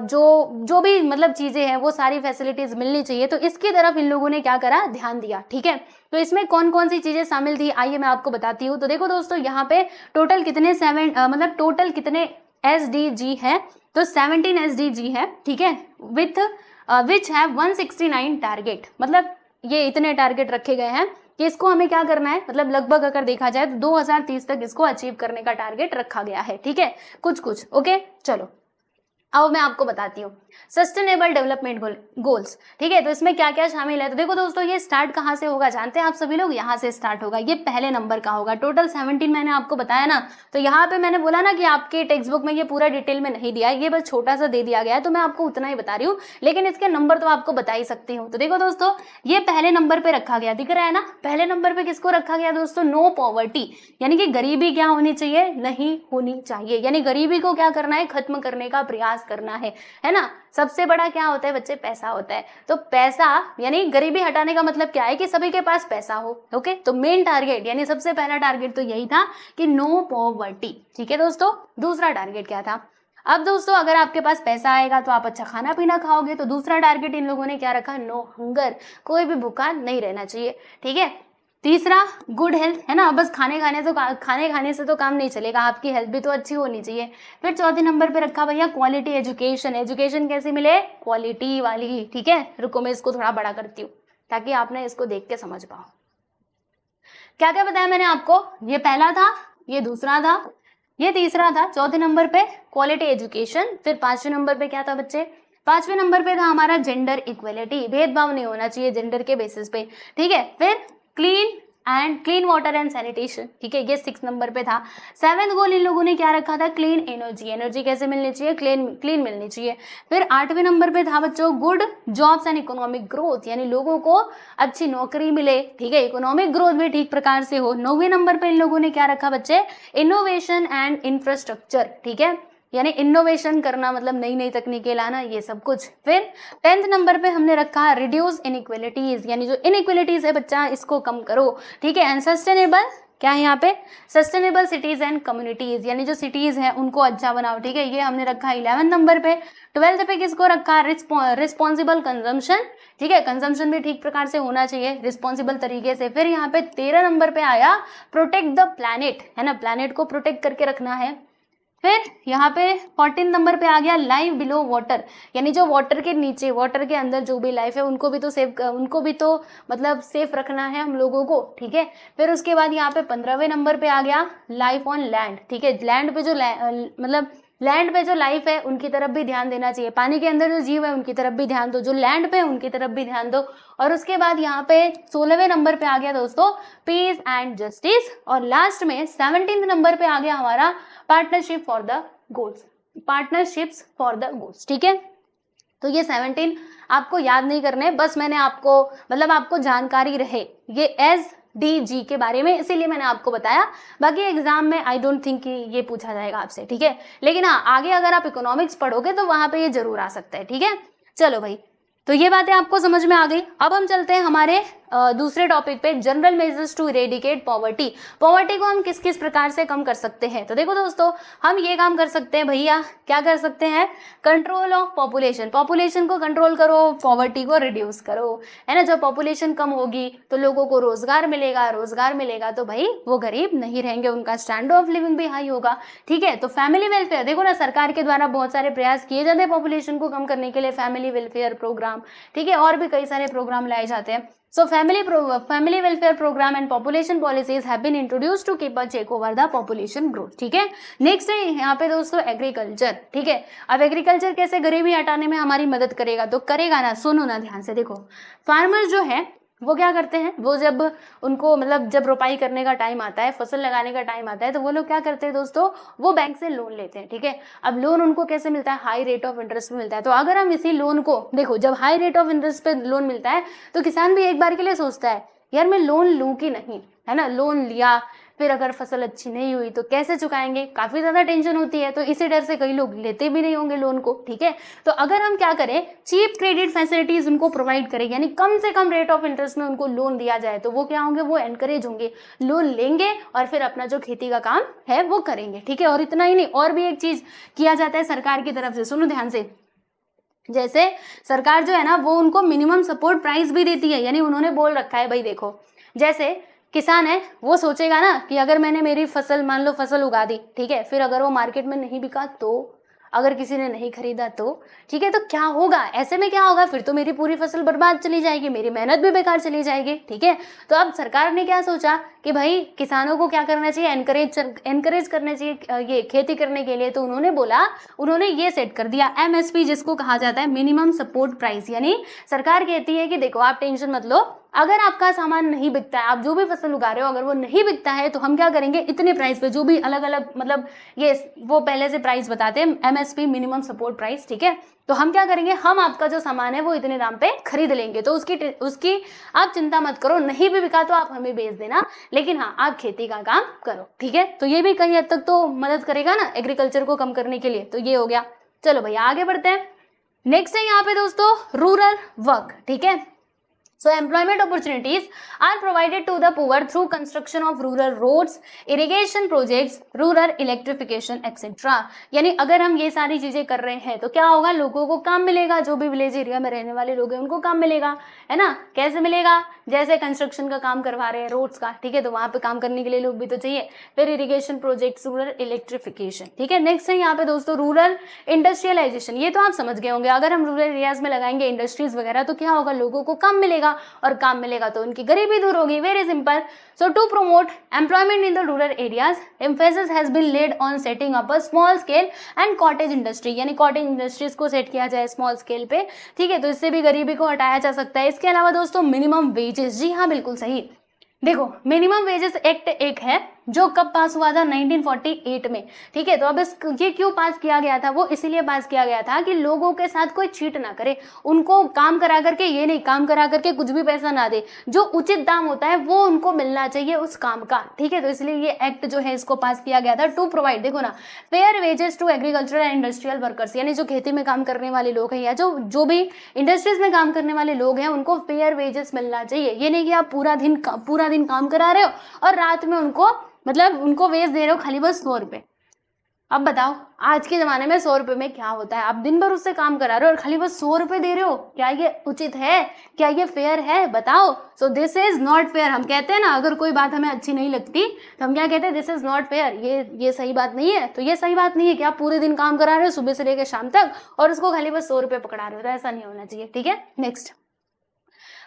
जो भी मतलब चीजें हैं वो सारी फैसिलिटीज मिलनी चाहिए, तो इसकी तरफ इन लोगों ने क्या करा, ध्यान दिया, ठीक है। तो इसमें कौन कौन सी चीजें शामिल थी आइए मैं आपको बताती हूँ। तो देखो दोस्तों यहाँ पे टोटल कितने मतलब टोटल कितने SDG है, तो 17 SDG है, ठीक है, विच है 169 टारगेट, मतलब ये इतने टारगेट रखे गए हैं कि इसको हमें क्या करना है, मतलब लगभग अगर देखा जाए तो 2030 तक इसको अचीव करने का टारगेट रखा गया है, ठीक है, कुछ, ओके। चलो अब मैं आपको बताती हूँ सस्टेनेबल डेवलपमेंट गोल्स, ठीक है। तो इसमें क्या क्या शामिल है, तो देखो दोस्तों ये स्टार्ट कहाँ से होगा जानते हैं आप सभी लोग, यहाँ से स्टार्ट होगा, ये पहले नंबर का होगा। टोटल 17 मैंने आपको बताया ना, तो यहाँ पे मैंने बोला ना कि आपके टेक्स्ट बुक में ये पूरा डिटेल में नहीं दिया है, ये बस छोटा सा दे दिया गया है, तो मैं आपको उतना ही बता रही हूँ, लेकिन इसके नंबर तो आपको बता ही सकती हूँ। तो देखो दोस्तों ये पहले नंबर पे रखा गया, दिख रहा है ना, पहले नंबर पे किसको रखा गया दोस्तों, नो पॉवर्टी, यानी कि गरीबी क्या होनी चाहिए, नहीं होनी चाहिए, यानी गरीबी को क्या करना है, खत्म करने का प्रयास करना है ना। सबसे बड़ा क्या होता है बच्चे, पैसा होता है। तो पैसा यानी गरीबी हटाने का मतलब क्या है कि सभी के पास पैसा हो, ओके। तो मेन टारगेट यानी सबसे पहला टारगेट तो यही था कि नो पॉवर्टी, ठीक है दोस्तों। दूसरा टारगेट क्या था, अब दोस्तों अगर आपके पास पैसा आएगा तो आप अच्छा खाना पीना खाओगे, तो दूसरा टारगेट इन लोगों ने क्या रखा, नो हंगर, कोई भी भूखा नहीं रहना चाहिए, ठीक है। तीसरा गुड हेल्थ, है ना, बस खाने खाने से तो काम नहीं चलेगा, आपकी हेल्थ भी तो अच्छी होनी चाहिए। फिर चौथे नंबर पे रखा भैया क्वालिटी एजुकेशन, एजुकेशन कैसी मिले, क्वालिटी वाली, ठीक है। रुको मैं इसको थोड़ा बड़ा करती हूँ ताकि आपने इसको देख के समझ पाओ। क्या क्या बताया मैंने आपको, ये पहला था, ये दूसरा था, ये तीसरा था, चौथे नंबर पे क्वालिटी एजुकेशन, फिर पांचवें नंबर पे क्या था बच्चे, पांचवें नंबर पे था हमारा जेंडर इक्वलिटी, भेदभाव नहीं होना चाहिए जेंडर के बेसिस पे, ठीक है। फिर क्लीन वाटर एंड सैनिटेशन, ठीक है, ये 6 नंबर पे था। 7th गोल इन लोगों ने क्या रखा था, क्लीन एनर्जी, एनर्जी कैसे मिलनी चाहिए, क्लीन मिलनी चाहिए। फिर 8वें नंबर पे था बच्चों good jobs and economic growth, यानी लोगों को अच्छी नौकरी मिले, ठीक है, इकोनॉमिक ग्रोथ भी ठीक प्रकार से हो। 9वें नंबर पे इन लोगों ने क्या रखा बच्चे, इनोवेशन एंड इंफ्रास्ट्रक्चर, ठीक है, यानी इनोवेशन करना मतलब नई नई तकनीकें लाना, ये सब कुछ। फिर 10th नंबर पे हमने रखा रिड्यूस इनइक्वलिटीज, यानी जो इनइक्वलिटीज है बच्चा इसको कम करो, ठीक है। एंड सस्टेनेबल क्या है यहाँ पे, सस्टेनेबल सिटीज एंड कम्युनिटीज, यानी जो सिटीज हैं उनको अच्छा बनाओ, ठीक है, ये हमने रखा 11 नंबर पे। 12th पे किसको रखा, रिस्पॉन्सिबल कंजम्पशन, ठीक है, कंजम्पशन भी ठीक प्रकार से होना चाहिए रिस्पॉन्सिबल तरीके से। फिर यहाँ पे 13 नंबर पे आया प्रोटेक्ट द प्लैनेट, है ना, प्लैनेट को प्रोटेक्ट करके रखना है। फिर यहाँ पे 14 नंबर पे आ गया लाइफ बिलो वाटर, यानी जो वाटर के नीचे, वाटर के अंदर जो भी लाइफ है उनको भी तो मतलब सेफ रखना है हम लोगों को, ठीक है। फिर उसके बाद यहाँ पे 15वें नंबर पे आ गया लाइफ ऑन लैंड, ठीक है, लैंड पे जो मतलब लैंड पे जो लाइफ है उनकी तरफ भी ध्यान देना चाहिए, पानी के अंदर जो जीव है उनकी तरफ भी ध्यान दो, जो लैंड पे है उनकी तरफ भी ध्यान दो। और उसके बाद यहाँ पे 16वें नंबर पे आ गया दोस्तों पीस एंड जस्टिस, और लास्ट में 17th नंबर पे आ गया हमारा partnership for the goals, partnerships for the goals, ठीक है। तो ये 17 आपको याद नहीं करने, बस मैंने आपको मतलब आपको जानकारी रहे ये SDG के बारे में, इसीलिए मैंने आपको बताया। बाकी एग्जाम में आई डोंट थिंक कि ये पूछा जाएगा आपसे, ठीक है। लेकिन हाँ, आगे अगर आप इकोनॉमिक्स पढ़ोगे तो वहां पे ये जरूर आ सकता है, ठीक है। चलो भाई, तो ये बातें आपको समझ में आ गई। अब हम चलते हैं हमारे दूसरे टॉपिक पे, general measures to eradicate poverty. Poverty को हम किस किस प्रकार से कम कर सकते हैं। तो देखो दोस्तों, हम ये काम कर सकते हैं भैया, क्या कर सकते हैं, कंट्रोल ऑफ पॉपुलेशन, पॉपुलेशन को कंट्रोल करो, पॉवर्टी को रिड्यूस करो, है ना। जब पॉपुलेशन कम होगी तो लोगों को रोजगार मिलेगा, रोजगार मिलेगा तो भाई वो गरीब नहीं रहेंगे, उनका स्टैंडर्ड ऑफ लिविंग भी हाई होगा, ठीक है। तो फैमिली वेलफेयर, देखो ना, सरकार के द्वारा बहुत सारे प्रयास किए जाते हैं पॉपुलेशन को कम करने के लिए, फैमिली वेलफेयर प्रोग्राम, ठीक है, और भी कई सारे प्रोग्राम लाए जाते हैं। So family welfare program and population policies have been introduced to keep a check over the population growth, ठीक है। नेक्स्ट है यहाँ पे दोस्तों एग्रीकल्चर, ठीक है। अब एग्रीकल्चर कैसे गरीबी हटाने में हमारी मदद करेगा, तो करेगा ना, सुनो ना ध्यान से। देखो, फार्मर जो है वो क्या करते हैं, वो जब उनको मतलब जब रोपाई करने का टाइम आता है, फसल लगाने का टाइम आता है, तो वो लोग क्या करते हैं दोस्तों, वो बैंक से लोन लेते हैं, ठीक है। अब लोन उनको कैसे मिलता है, हाई रेट ऑफ इंटरेस्ट पे मिलता है। तो अगर हम इसी लोन को देखो, जब हाई रेट ऑफ इंटरेस्ट पे लोन मिलता है तो किसान भी एक बार के लिए सोचता है यार मैं लोन लूं कि नहीं, है ना। लोन लिया, फिर अगर फसल अच्छी नहीं हुई तो कैसे चुकाएंगे, काफी ज्यादा टेंशन होती है, तो इसी डर से कई लोग लेते भी नहीं होंगे लोन को, ठीक है। तो अगर हम क्या करें, चीप क्रेडिट फैसिलिटीज उनको प्रोवाइड करें, यानी कम से कम रेट ऑफ इंटरेस्ट में उनको लोन दिया जाए, तो वो क्या होंगे, वो एनकरेज होंगे, लोन लेंगे और फिर अपना जो खेती का काम है वो करेंगे, ठीक है। और इतना ही नहीं, और भी एक चीज किया जाता है सरकार की तरफ से, सुनो ध्यान से। जैसे सरकार जो है ना वो उनको मिनिमम सपोर्ट प्राइस भी देती है, यानी उन्होंने बोल रखा है भाई, देखो जैसे किसान है वो सोचेगा ना कि अगर मैंने मेरी फसल, मान लो फसल उगा दी, ठीक है, फिर अगर वो मार्केट में नहीं बिका, तो अगर किसी ने नहीं खरीदा तो, ठीक है, तो क्या होगा, ऐसे में क्या होगा, फिर तो मेरी पूरी फसल बर्बाद चली जाएगी, मेरी मेहनत भी बेकार चली जाएगी, ठीक है। तो अब सरकार ने क्या सोचा कि भाई किसानों को क्या करना चाहिए, एनकरेज करना चाहिए ये खेती करने के लिए। तो उन्होंने बोला, उन्होंने ये सेट कर दिया MSP, जिसको कहा जाता है मिनिमम सपोर्ट प्राइस, यानी सरकार कहती है कि देखो आप टेंशन मत लो, अगर आपका सामान नहीं बिकता है, आप जो भी फसल उगा रहे हो, अगर वो नहीं बिकता है तो हम क्या करेंगे, इतने प्राइस पे, जो भी अलग अलग मतलब ये वो पहले से प्राइस बताते हैं, MSP मिनिमम सपोर्ट प्राइस, ठीक है। तो हम क्या करेंगे, हम आपका जो सामान है वो इतने दाम पे खरीद लेंगे, तो उसकी आप चिंता मत करो, नहीं भी बिका तो आप हमें बेच देना, लेकिन हाँ आप खेती का काम करो, ठीक है। तो ये भी कहीं हद तक तो मदद करेगा ना एग्रीकल्चर को कम करने के लिए। तो ये हो गया। चलो भैया आगे बढ़ते हैं। नेक्स्ट है यहाँ पे दोस्तों रूरल वर्क, ठीक है। So employment opportunities are provided to the poor through construction of rural roads, irrigation projects, rural electrification, etc. यानी अगर हम ये सारी चीजें कर रहे हैं तो क्या होगा, लोगों को काम मिलेगा, जो भी विलेज एरिया में रहने वाले लोग हैं उनको काम मिलेगा, है ना। कैसे मिलेगा, जैसे कंस्ट्रक्शन का काम करवा रहे हैं रोड्स का, ठीक है, तो वहां पे काम करने के लिए लोग भी तो चाहिए। फिर इरिगेशन प्रोजेक्ट्स, रूरल इलेक्ट्रिफिकेशन, ठीक है। नेक्स्ट है यहाँ पे दोस्तों रूरल इंडस्ट्रियलाइजेशन। ये तो आप समझ गए होंगे, अगर हम रूरल एरियाज में लगाएंगे इंडस्ट्रीज वगैरह तो क्या होगा, लोगों को काम मिलेगा, और काम मिलेगा तो उनकी गरीबी दूर होगी। Very simple. So to promote employment in the rural areas, emphasis has been laid on setting up a small scale and cottage industry, यानी कॉटेज इंडस्ट्रीज को सेट किया जाए स्मॉल स्केल पे, ठीक है। तो इससे भी गरीबी को हटाया जा सकता है। इसके अलावा दोस्तों मिनिमम वेजेस, जी हाँ बिल्कुल सही। देखो मिनिमम वेजेस एक्ट एक है जो कब पास हुआ था 1948 में, ठीक है। तो अब ये क्यों पास किया गया था, वो इसीलिए पास किया गया था कि लोगों के साथ कोई चीट ना करे, उनको काम करा करके, ये नहीं काम करा करके कुछ भी पैसा ना दे, जो उचित दाम होता है वो उनको मिलना चाहिए उस काम का, ठीक है। तो इसलिए ये एक्ट जो है इसको पास किया गया था टू प्रोवाइड, देखो ना, fair wages to agricultural and industrial workers, यानी जो खेती में काम करने वाले लोग हैं या जो भी इंडस्ट्रीज में काम करने वाले लोग हैं उनको फेयर वेजेस मिलना चाहिए। ये नहीं कि आप पूरा दिन काम करा रहे हो और रात में उनको मतलब उनको वेज दे रहे हो खाली बस 100 रुपए। अब बताओ आज के ज़माने में 100 रुपये में क्या होता है, आप दिन भर उससे काम करा रहे हो और खाली बस 100 रुपये दे रहे हो, क्या ये उचित है, क्या ये फेयर है, बताओ। So this is not fair. हम कहते हैं ना अगर कोई बात हमें अच्छी नहीं लगती तो हम क्या कहते हैं, दिस इज नॉट फेयर, ये सही बात नहीं है। तो ये सही बात नहीं है कि आप पूरे दिन काम करा रहे हो सुबह से लेकर शाम तक और उसको खाली बस 100 रुपये पकड़ा रहे हो, तो ऐसा नहीं होना चाहिए, ठीक है। Next,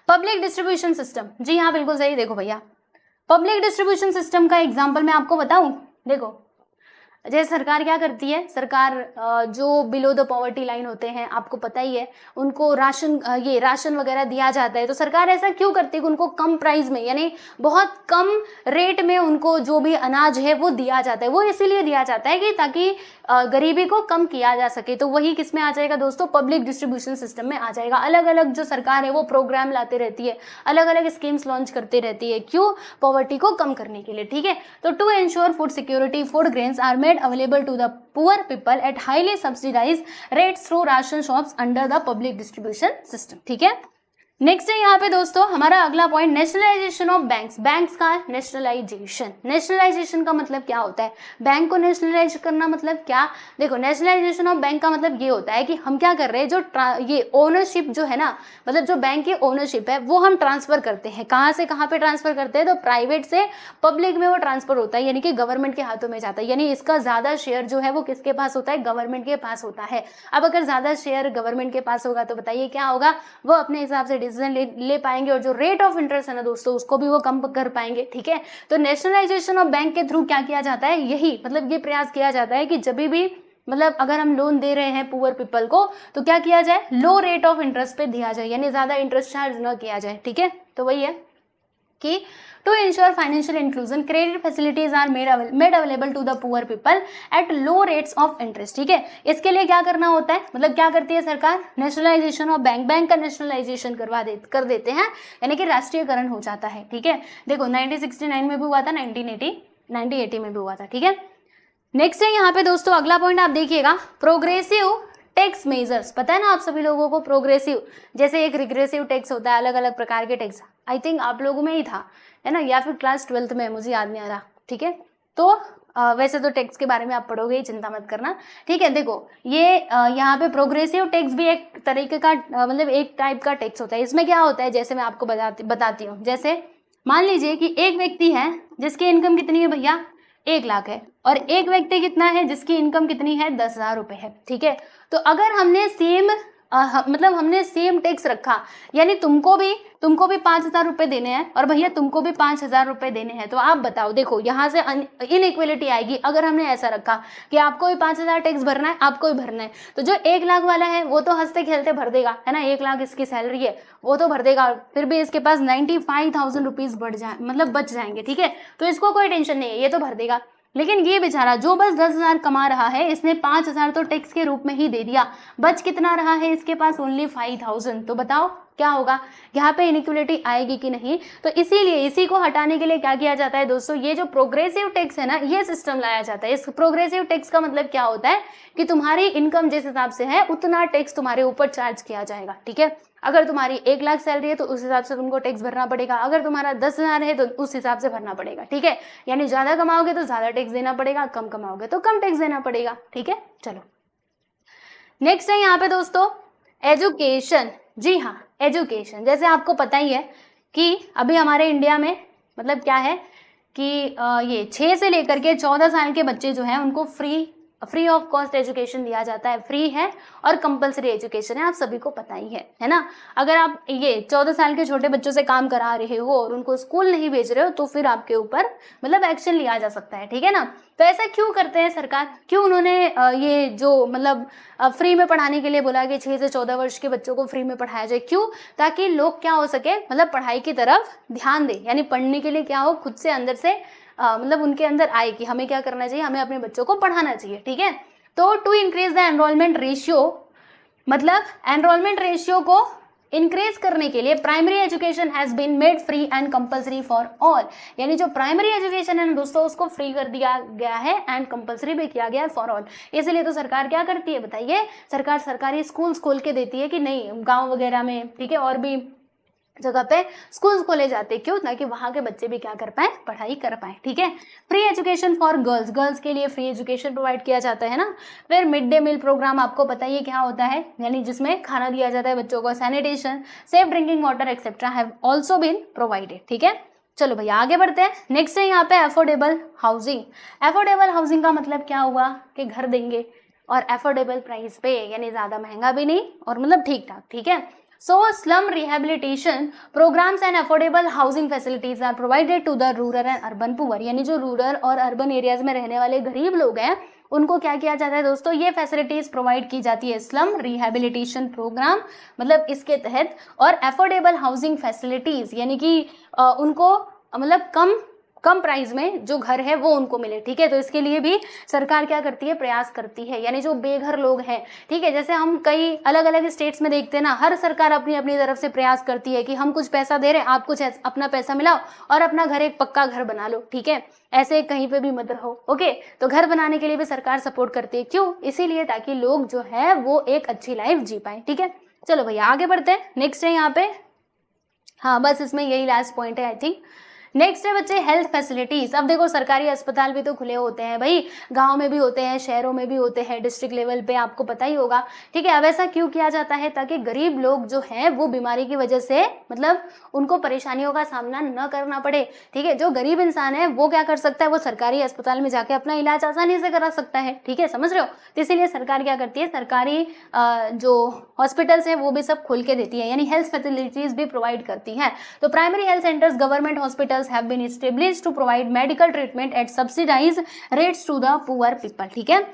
public distribution system. जी हाँ बिल्कुल सही। देखो भैया पब्लिक डिस्ट्रीब्यूशन सिस्टम का एग्जाम्पल मैं आपको बताऊं, देखो जैसे सरकार क्या करती है, सरकार जो बिलो द पॉवर्टी लाइन होते हैं आपको पता ही है, उनको राशन वगैरह दिया जाता है। तो सरकार ऐसा क्यों करती है कि उनको कम प्राइस में यानी बहुत कम रेट में उनको जो भी अनाज है वो दिया जाता है। वो इसीलिए दिया जाता है कि ताकि गरीबी को कम किया जा सके। तो वही किस में आ जाएगा दोस्तों, पब्लिक डिस्ट्रीब्यूशन सिस्टम में आ जाएगा। अलग अलग जो सरकार है वो प्रोग्राम लाते रहती है, अलग अलग स्कीम्स लॉन्च करती रहती है, क्यों, पॉवर्टी को कम करने के लिए, ठीक है। तो to ensure food security, food grains are made available to the poor people at highly subsidized rates through ration shops under the public distribution system, ठीक है। नेक्स्ट है यहाँ पे दोस्तों हमारा अगला point, nationalisation of banks. Banks का nationalisation, nationalisation का मतलब क्या होता है, बैंक को नेशनलाइज करना मतलब क्या, देखो नेशनलाइजेशन ऑफ बैंक का मतलब ये होता है कि हम क्या कर रहे हैं, जो ये ओनरशिप जो है ना, मतलब जो बैंक की ओनरशिप है वो हम ट्रांसफर करते हैं। कहाँ से कहाँ पे ट्रांसफर करते हैं, तो प्राइवेट से पब्लिक में वो ट्रांसफर होता है, यानी कि गवर्नमेंट के हाथों में जाता है। यानी इसका ज्यादा शेयर जो है वो किसके पास होता है, गवर्नमेंट के पास होता है। अब अगर ज्यादा शेयर गवर्नमेंट के पास होगा तो बताइए क्या होगा, वो अपने हिसाब से डिसीजन ले पाएंगे और जो रेट ऑफ इंटरेस्ट है ना दोस्तों उसको भी वो कम कर पाएंगे, ठीक है। तो नेशनलाइजेशन ऑफ बैंक के थ्रू क्या किया जाता है, यही मतलब ये प्रयास किया जाता है कि जब भी मतलब अगर हम लोन दे रहे हैं पुअर पीपल को तो क्या किया जाए, लो रेट ऑफ इंटरेस्ट पे दिया जाए, यानी ज्यादा इंटरेस्ट चार्ज न किया जाए, ठीक है। तो वही है कि to ensure financial inclusion credit facilities are made available to the poor people at low rates of interest, ठीक है। इसके लिए क्या करना होता है, मतलब क्या करती है सरकार, नेशनलाइजेशन ऑफ बैंक का नेशनलाइजेशन कर देते हैं, यानी कि राष्ट्रीयकरण हो जाता है, ठीक है। देखो 1969 में भी हुआ था, 1980 में भी हुआ था, ठीक है। नेक्स्ट है यहाँ पे दोस्तों अगला पॉइंट आप देखिएगा, प्रोग्रेसिव टैक्स मेजर्स। पता है ना आप सभी लोगों को, प्रोग्रेसिव जैसे एक रिग्रेसिव टैक्स होता है, अलग अलग प्रकार के टैक्स, आई थिंक आप लोगों में ही था, है ना, या फिर क्लास 12th में, मुझे याद नहीं आ रहा, ठीक है। तो वैसे तो टैक्स के बारे में आप पढ़ोगे ही, चिंता मत करना, ठीक है। देखो ये यहाँ पे प्रोग्रेसिव टैक्स भी एक तरीके का मतलब एक टाइप का टैक्स होता है। इसमें क्या होता है, जैसे मैं आपको बताती हूँ, जैसे मान लीजिए कि एक व्यक्ति है जिसकी इनकम कितनी है भैया, 1 लाख है, और एक व्यक्ति कितना है जिसकी इनकम कितनी है, 10,000 रुपये है, ठीक है। तो अगर हमने सेम टैक्स रखा, यानी तुमको भी 5,000 रुपये देने हैं और भैया तुमको भी 5,000 रुपये देने हैं, तो आप बताओ, देखो यहाँ से इनइक्वलिटी आएगी। अगर हमने ऐसा रखा कि आपको भी 5,000 टैक्स भरना है, आपको भी भरना है, तो जो 1 लाख वाला है वो तो हंसते खेलते भर देगा, है ना, 1 लाख इसकी सैलरी है वो तो भर देगा, फिर भी इसके पास 95,000 रुपीज बच जाएंगे, ठीक है। तो इसको कोई टेंशन नहीं है, ये तो भर देगा। लेकिन ये बेचारा जो बस 10,000 कमा रहा है, इसने 5,000 तो टैक्स के रूप में ही दे दिया, बच कितना रहा है इसके पास, ओनली 5,000। तो बताओ क्या होगा, यहाँ पे इनइक्वलिटी आएगी कि नहीं। तो इसीलिए इसी को हटाने के लिए क्या किया जाता है दोस्तों, ये जो प्रोग्रेसिव टैक्स है ना, ये सिस्टम लाया जाता है। इस प्रोग्रेसिव टैक्स का मतलब क्या होता है कि तुम्हारी इनकम जिस हिसाब से है उतना टैक्स तुम्हारे ऊपर चार्ज किया जाएगा, ठीक है। अगर तुम्हारी 1 लाख सैलरी है तो उस हिसाब से तुमको टैक्स भरना पड़ेगा, अगर तुम्हारा 10,000 है तो उस हिसाब से भरना पड़ेगा, ठीक है। यानी ज्यादा कमाओगे तो ज्यादा टैक्स देना पड़ेगा, कम कमाओगे तो कम टैक्स देना पड़ेगा, ठीक है। चलो नेक्स्ट है यहाँ पे दोस्तों एजुकेशन। जी हाँ, एजुकेशन, जैसे आपको पता ही है कि अभी हमारे इंडिया में मतलब क्या है कि ये 6 से लेकर के 14 साल के बच्चे जो हैं उनको फ्री ऑफ कॉस्ट एजुकेशन दिया जाता है, फ्री है और कंपलसरी एजुकेशन है, आप सभी को पता ही है ना। अगर आप ये 14 साल के छोटे बच्चों से काम करा रहे हो और उनको स्कूल नहीं भेज रहे हो तो फिर आपके ऊपर मतलब एक्शन लिया जा सकता है, ठीक है ना। तो ऐसा क्यों करते हैं सरकार, क्यों उन्होंने ये जो मतलब फ्री में पढ़ाने के लिए बोला कि 6 से 14 वर्ष के बच्चों को फ्री में पढ़ाया जाए, क्यों, ताकि लोग क्या हो सके, मतलब पढ़ाई की तरफ ध्यान दे, यानी पढ़ने के लिए क्या हो, खुद से अंदर से मतलब उनके अंदर आए कि हमें क्या करना चाहिए, हमें अपने बच्चों को पढ़ाना चाहिए, ठीक है। तो to increase the enrolment ratio, मतलब एनरोलमेंट रेशियो को इंक्रीज करने के लिए primary education has been made free and compulsory for all, यानी जो प्राइमरी एजुकेशन है ना दोस्तों उसको फ्री कर दिया गया है एंड कंपलसरी भी किया गया है फॉर ऑल। इसलिए तो सरकार क्या करती है बताइए, सरकार सरकारी स्कूल्स खोल के देती है कि नहीं, गांव वगैरह में, ठीक है, और भी जगह पे स्कूल्स खोले जाते हैं, क्यों, ताकि वहाँ के बच्चे भी क्या कर पाए, पढ़ाई कर पाए, ठीक है। Free education for girls, girls के लिए फ्री एजुकेशन प्रोवाइड किया जाता है ना। फिर मिड डे मील प्रोग्राम, आपको पता ही है क्या होता है, यानी जिसमें खाना दिया जाता है बच्चों को, sanitation, safe drinking water etcetera have also been provided, ठीक है। चलो भैया आगे बढ़ते हैं। नेक्स्ट है यहाँ पे अफोर्डेबल हाउसिंग। अफोर्डेबल हाउसिंग का मतलब क्या हुआ कि घर देंगे और अफोर्डेबल प्राइस पे, यानी ज्यादा महंगा भी नहीं और मतलब ठीक ठाक, ठीक है। So slum rehabilitation programs and affordable housing facilities are provided to the rural and urban poor, यानी जो रूरल और अर्बन एरियाज में रहने वाले गरीब लोग हैं उनको क्या किया जाता है दोस्तों, ये फैसिलिटीज प्रोवाइड की जाती है, स्लम रिहेबिलिटेशन प्रोग्राम मतलब इसके तहत, और अफोर्डेबल हाउसिंग फैसिलिटीज यानी कि उनको मतलब कम प्राइस में जो घर है वो उनको मिले, ठीक है। तो इसके लिए भी सरकार क्या करती है, प्रयास करती है, यानी जो बेघर लोग हैं, ठीक है, जैसे हम कई अलग अलग स्टेट्स में देखते हैं ना, हर सरकार अपनी अपनी तरफ से प्रयास करती है कि हम कुछ पैसा दे रहे हैं, आप कुछ अपना पैसा मिलाओ और अपना घर एक पक्का घर बना लो, ठीक है, ऐसे कहीं पे भी मत रहो, ओके। तो घर बनाने के लिए भी सरकार सपोर्ट करती है, क्यों, इसीलिए ताकि लोग जो है वो एक अच्छी लाइफ जी पाए, ठीक है। चलो भैया आगे बढ़ते हैं। नेक्स्ट है यहाँ पे, हाँ बस इसमें यही लास्ट पॉइंट है आई थिंक। नेक्स्ट है बच्चे हेल्थ फैसिलिटीज। अब देखो सरकारी अस्पताल भी तो खुले होते हैं भाई, गांव में भी होते हैं, शहरों में भी होते हैं, डिस्ट्रिक्ट लेवल पे आपको पता ही होगा, ठीक है। अब ऐसा क्यों किया जाता है, ताकि गरीब लोग जो हैं वो बीमारी की वजह से मतलब उनको परेशानियों का सामना न करना पड़े, ठीक है। जो गरीब इंसान है वो क्या कर सकता है, वो सरकारी अस्पताल में जाके अपना इलाज आसानी से करा सकता है, ठीक है, समझ रहे हो। तो इसीलिए सरकार क्या करती है, सरकारी जो हॉस्पिटल्स है वो भी सब खोल के देती है, यानी हेल्थ फैसिलिटीज भी प्रोवाइड करती है। तो primary health centres, government hospitals have been established to provide medical treatment at subsidized rates to the poor people, ठीक है।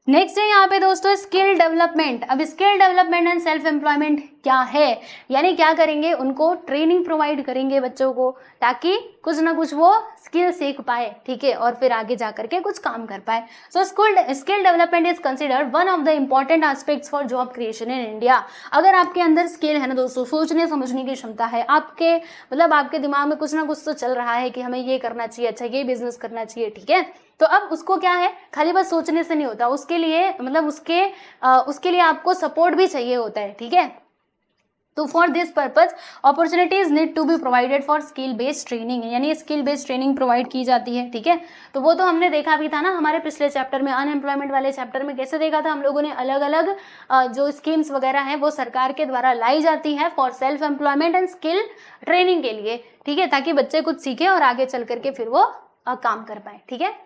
नेक्स्ट है यहाँ पे दोस्तों स्किल डेवलपमेंट। अब skill development and self employment क्या है, यानी क्या करेंगे, उनको ट्रेनिंग प्रोवाइड करेंगे बच्चों को, ताकि कुछ ना कुछ वो स्किल सीख पाए, ठीक है, और फिर आगे जा करके कुछ काम कर पाए। So skill development is considered one of the important aspects for job creation in India. अगर आपके अंदर स्किल है ना दोस्तों, सोचने समझने की क्षमता है, आपके मतलब आपके दिमाग में कुछ ना कुछ तो चल रहा है कि हमें ये करना चाहिए, अच्छा ये बिजनेस करना चाहिए, ठीक है। तो अब उसको क्या है, खाली बस सोचने से नहीं होता, उसके लिए मतलब उसके लिए आपको सपोर्ट भी चाहिए होता है, ठीक है। तो for this purpose opportunities need to be provided for skill based training, यानी स्किल बेस्ड ट्रेनिंग प्रोवाइड की जाती है, ठीक है। तो वो तो हमने देखा भी था ना हमारे पिछले चैप्टर में, अनएम्प्लॉयमेंट वाले चैप्टर में कैसे देखा था हम लोगों ने, अलग अलग जो स्कीम्स वगैरह हैं वो सरकार के द्वारा लाई जाती है for self employment and skill training के लिए, ठीक है, ताकि बच्चे कुछ सीखे और आगे चल करके फिर वो काम कर पाए, ठीक है।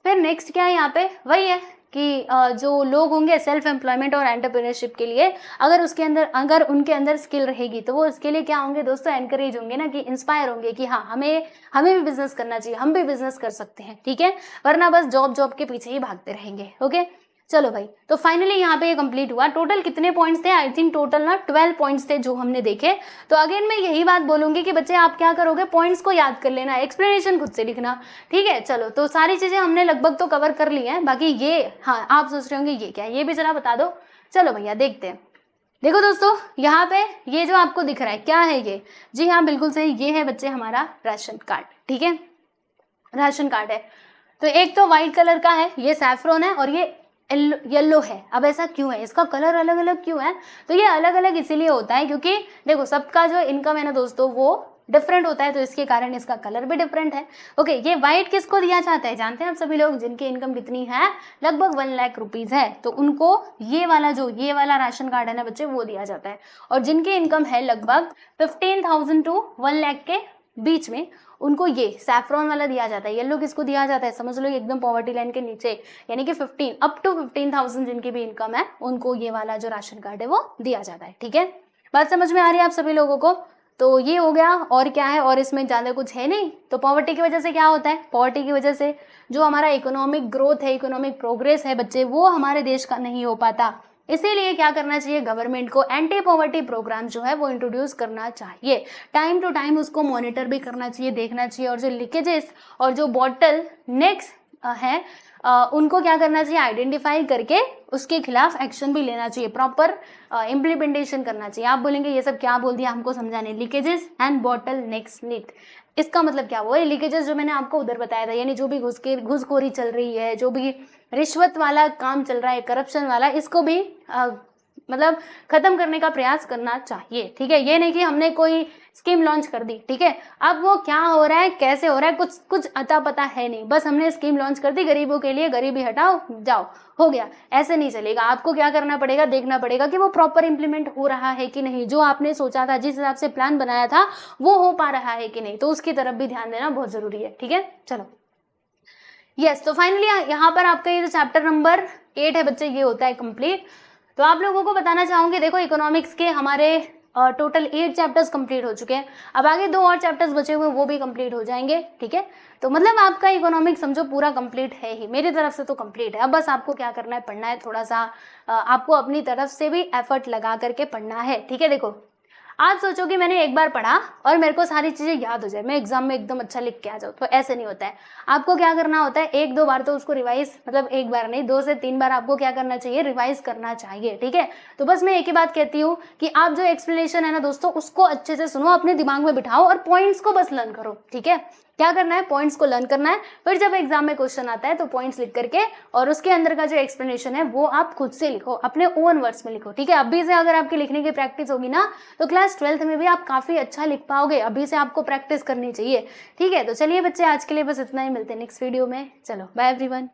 फिर नेक्स्ट क्या है यहाँ पे, वही है कि जो लोग होंगे सेल्फ एम्प्लॉयमेंट और एंटरप्रेन्योरशिप के लिए, अगर उनके अंदर स्किल रहेगी तो वो इसके लिए क्या होंगे दोस्तों, एनकरेज होंगे ना, कि इंस्पायर होंगे कि हाँ हमें भी बिजनेस करना चाहिए, हम भी बिजनेस कर सकते हैं, ठीक है, वरना बस जॉब के पीछे ही भागते रहेंगे, ओके। चलो भाई, तो फाइनली यहाँ पे ये कंप्लीट हुआ। टोटल कितने पॉइंट्स थे, आई थिंक टोटल ना 12 पॉइंट्स थे जो हमने देखे। तो अगेन मैं यही बात बोलूंगी कि बच्चे आप क्या करोगे, पॉइंट्स को याद कर लेना, एक्सप्लेनेशन खुद से लिखना, ठीक है। चलो तो सारी चीजें हमने लगभग तो कवर कर ली हैं, बाकी ये, हाँ आप सोच रहे होंगे ये क्या है, ये भी जरा बता दो। चलो भैया देखते हैं। देखो दोस्तों यहाँ पे ये जो आपको दिख रहा है क्या है ये, जी हाँ बिल्कुल सही, ये है बच्चे हमारा राशन कार्ड, ठीक है, राशन कार्ड है। तो एक तो व्हाइट कलर का है, ये सैफ्रॉन है, और ये येलो है। अब ऐसा क्यों है, इसका कलर अलग अलग क्यों है, तो ये अलग अलग इसीलिए होता है क्योंकि देखो सबका जो इनकम है ना दोस्तों वो डिफरेंट होता है, तो इसके कारण इसका कलर भी डिफरेंट है, ओके। ये व्हाइट किसको दिया जाता है जानते हैं आप सभी लोग, जिनकी इनकम कितनी है, लगभग 1 लाख रुपीज है, तो उनको ये वाला राशन कार्ड है ना बच्चे वो दिया जाता है। और जिनकी इनकम है लगभग 15,000 टू 1 लाख के बीच में, उनको ये सैफ्रॉन वाला दिया जाता है। येलो किसको दिया जाता है, समझ लो एकदम पॉवर्टी लाइन के नीचे, यानी कि 15 अप टू 15,000 जिनकी भी इनकम है उनको ये वाला जो राशन कार्ड है वो दिया जाता है, ठीक है। बात समझ में आ रही है आप सभी लोगों को। तो ये हो गया, और क्या है, और इसमें ज़्यादा कुछ है नहीं। तो पॉवर्टी की वजह से क्या होता है, पॉवर्टी की वजह से जो हमारा इकोनॉमिक ग्रोथ है, इकोनॉमिक प्रोग्रेस है बच्चे, वो हमारे देश का नहीं हो पाता। इसीलिए क्या करना चाहिए, गवर्नमेंट को एंटी पॉवर्टी प्रोग्राम जो है वो इंट्रोड्यूस करना चाहिए। टाइम टू टाइम उसको मॉनिटर भी करना चाहिए, देखना चाहिए, और जो लीकेजेस और जो बॉटल नेक्स है उनको क्या करना चाहिए, आइडेंटिफाई करके उसके खिलाफ एक्शन भी लेना चाहिए, प्रॉपर इम्प्लीमेंटेशन करना चाहिए। आप बोलेंगे ये सब क्या बोल दिया, हमको समझाने, leakages and bottle next leak, इसका मतलब क्या हुआ, लीकेजेस जो मैंने आपको उधर बताया था, यानी जो भी घुसखोरी चल रही है, जो भी रिश्वत वाला काम चल रहा है, करप्शन वाला, इसको भी मतलब खत्म करने का प्रयास करना चाहिए। ठीक है, ये नहीं कि हमने कोई स्कीम लॉन्च कर दी, ठीक है, अब वो क्या हो रहा है, कैसे हो रहा है, कुछ अता पता है नहीं, बस हमने स्कीम लॉन्च कर दी गरीबों के लिए, गरीबी हटाओ जाओ हो गया, ऐसे नहीं चलेगा। आपको क्या करना पड़ेगा, देखना पड़ेगा कि वो प्रॉपर इंप्लीमेंट हो रहा है कि नहीं, जो आपने सोचा था, जिस हिसाब से प्लान बनाया था, वो हो पा रहा है कि नहीं, तो उसकी तरफ भी ध्यान देना बहुत जरूरी है। ठीक है, चलो यस, तो फाइनली यहाँ पर आपका ये जो चैप्टर नंबर 8 है बच्चे, ये होता है कंप्लीट। तो आप लोगों को बताना चाहूंगी, देखो इकोनॉमिक्स के हमारे टोटल 8 चैप्टर्स कंप्लीट हो चुके हैं, अब आगे 2 और चैप्टर्स बचे हुए वो भी कंप्लीट हो जाएंगे। ठीक है, तो मतलब आपका इकोनॉमिक्स समझो पूरा कंप्लीट है ही, मेरी तरफ से तो कंप्लीट है। अब बस आपको क्या करना है, पढ़ना है, थोड़ा सा आपको अपनी तरफ से भी एफर्ट लगा करके पढ़ना है। ठीक है, देखो आप सोचो कि मैंने एक बार पढ़ा और मेरे को सारी चीजें याद हो जाए, मैं एग्जाम में एकदम अच्छा लिख के आ जाऊँ, तो ऐसे नहीं होता है। आपको क्या करना होता है, 1-2 बार तो उसको रिवाइज, मतलब एक बार नहीं 2 से 3 बार आपको क्या करना चाहिए, रिवाइज करना चाहिए। ठीक है, तो बस मैं एक ही बात कहती हूँ कि आप जो एक्सप्लेनेशन है ना दोस्तों, उसको अच्छे से सुनो, अपने दिमाग में बिठाओ और पॉइंट्स को बस लर्न करो। ठीक है, क्या करना है, पॉइंट्स को लर्न करना है, फिर जब एग्जाम में क्वेश्चन आता है तो पॉइंट्स लिख करके और उसके अंदर का जो एक्सप्लेनेशन है वो आप खुद से लिखो, अपने ओन वर्ड्स में लिखो। ठीक है, अभी से अगर आपकी लिखने की प्रैक्टिस होगी ना तो क्लास 12th में भी आप काफी अच्छा लिख पाओगे, अभी से आपको प्रैक्टिस करनी चाहिए। ठीक है, तो चलिए बच्चे आज के लिए बस इतना ही, मिलते हैं नेक्स्ट वीडियो में, चलो बाय एवरीवन।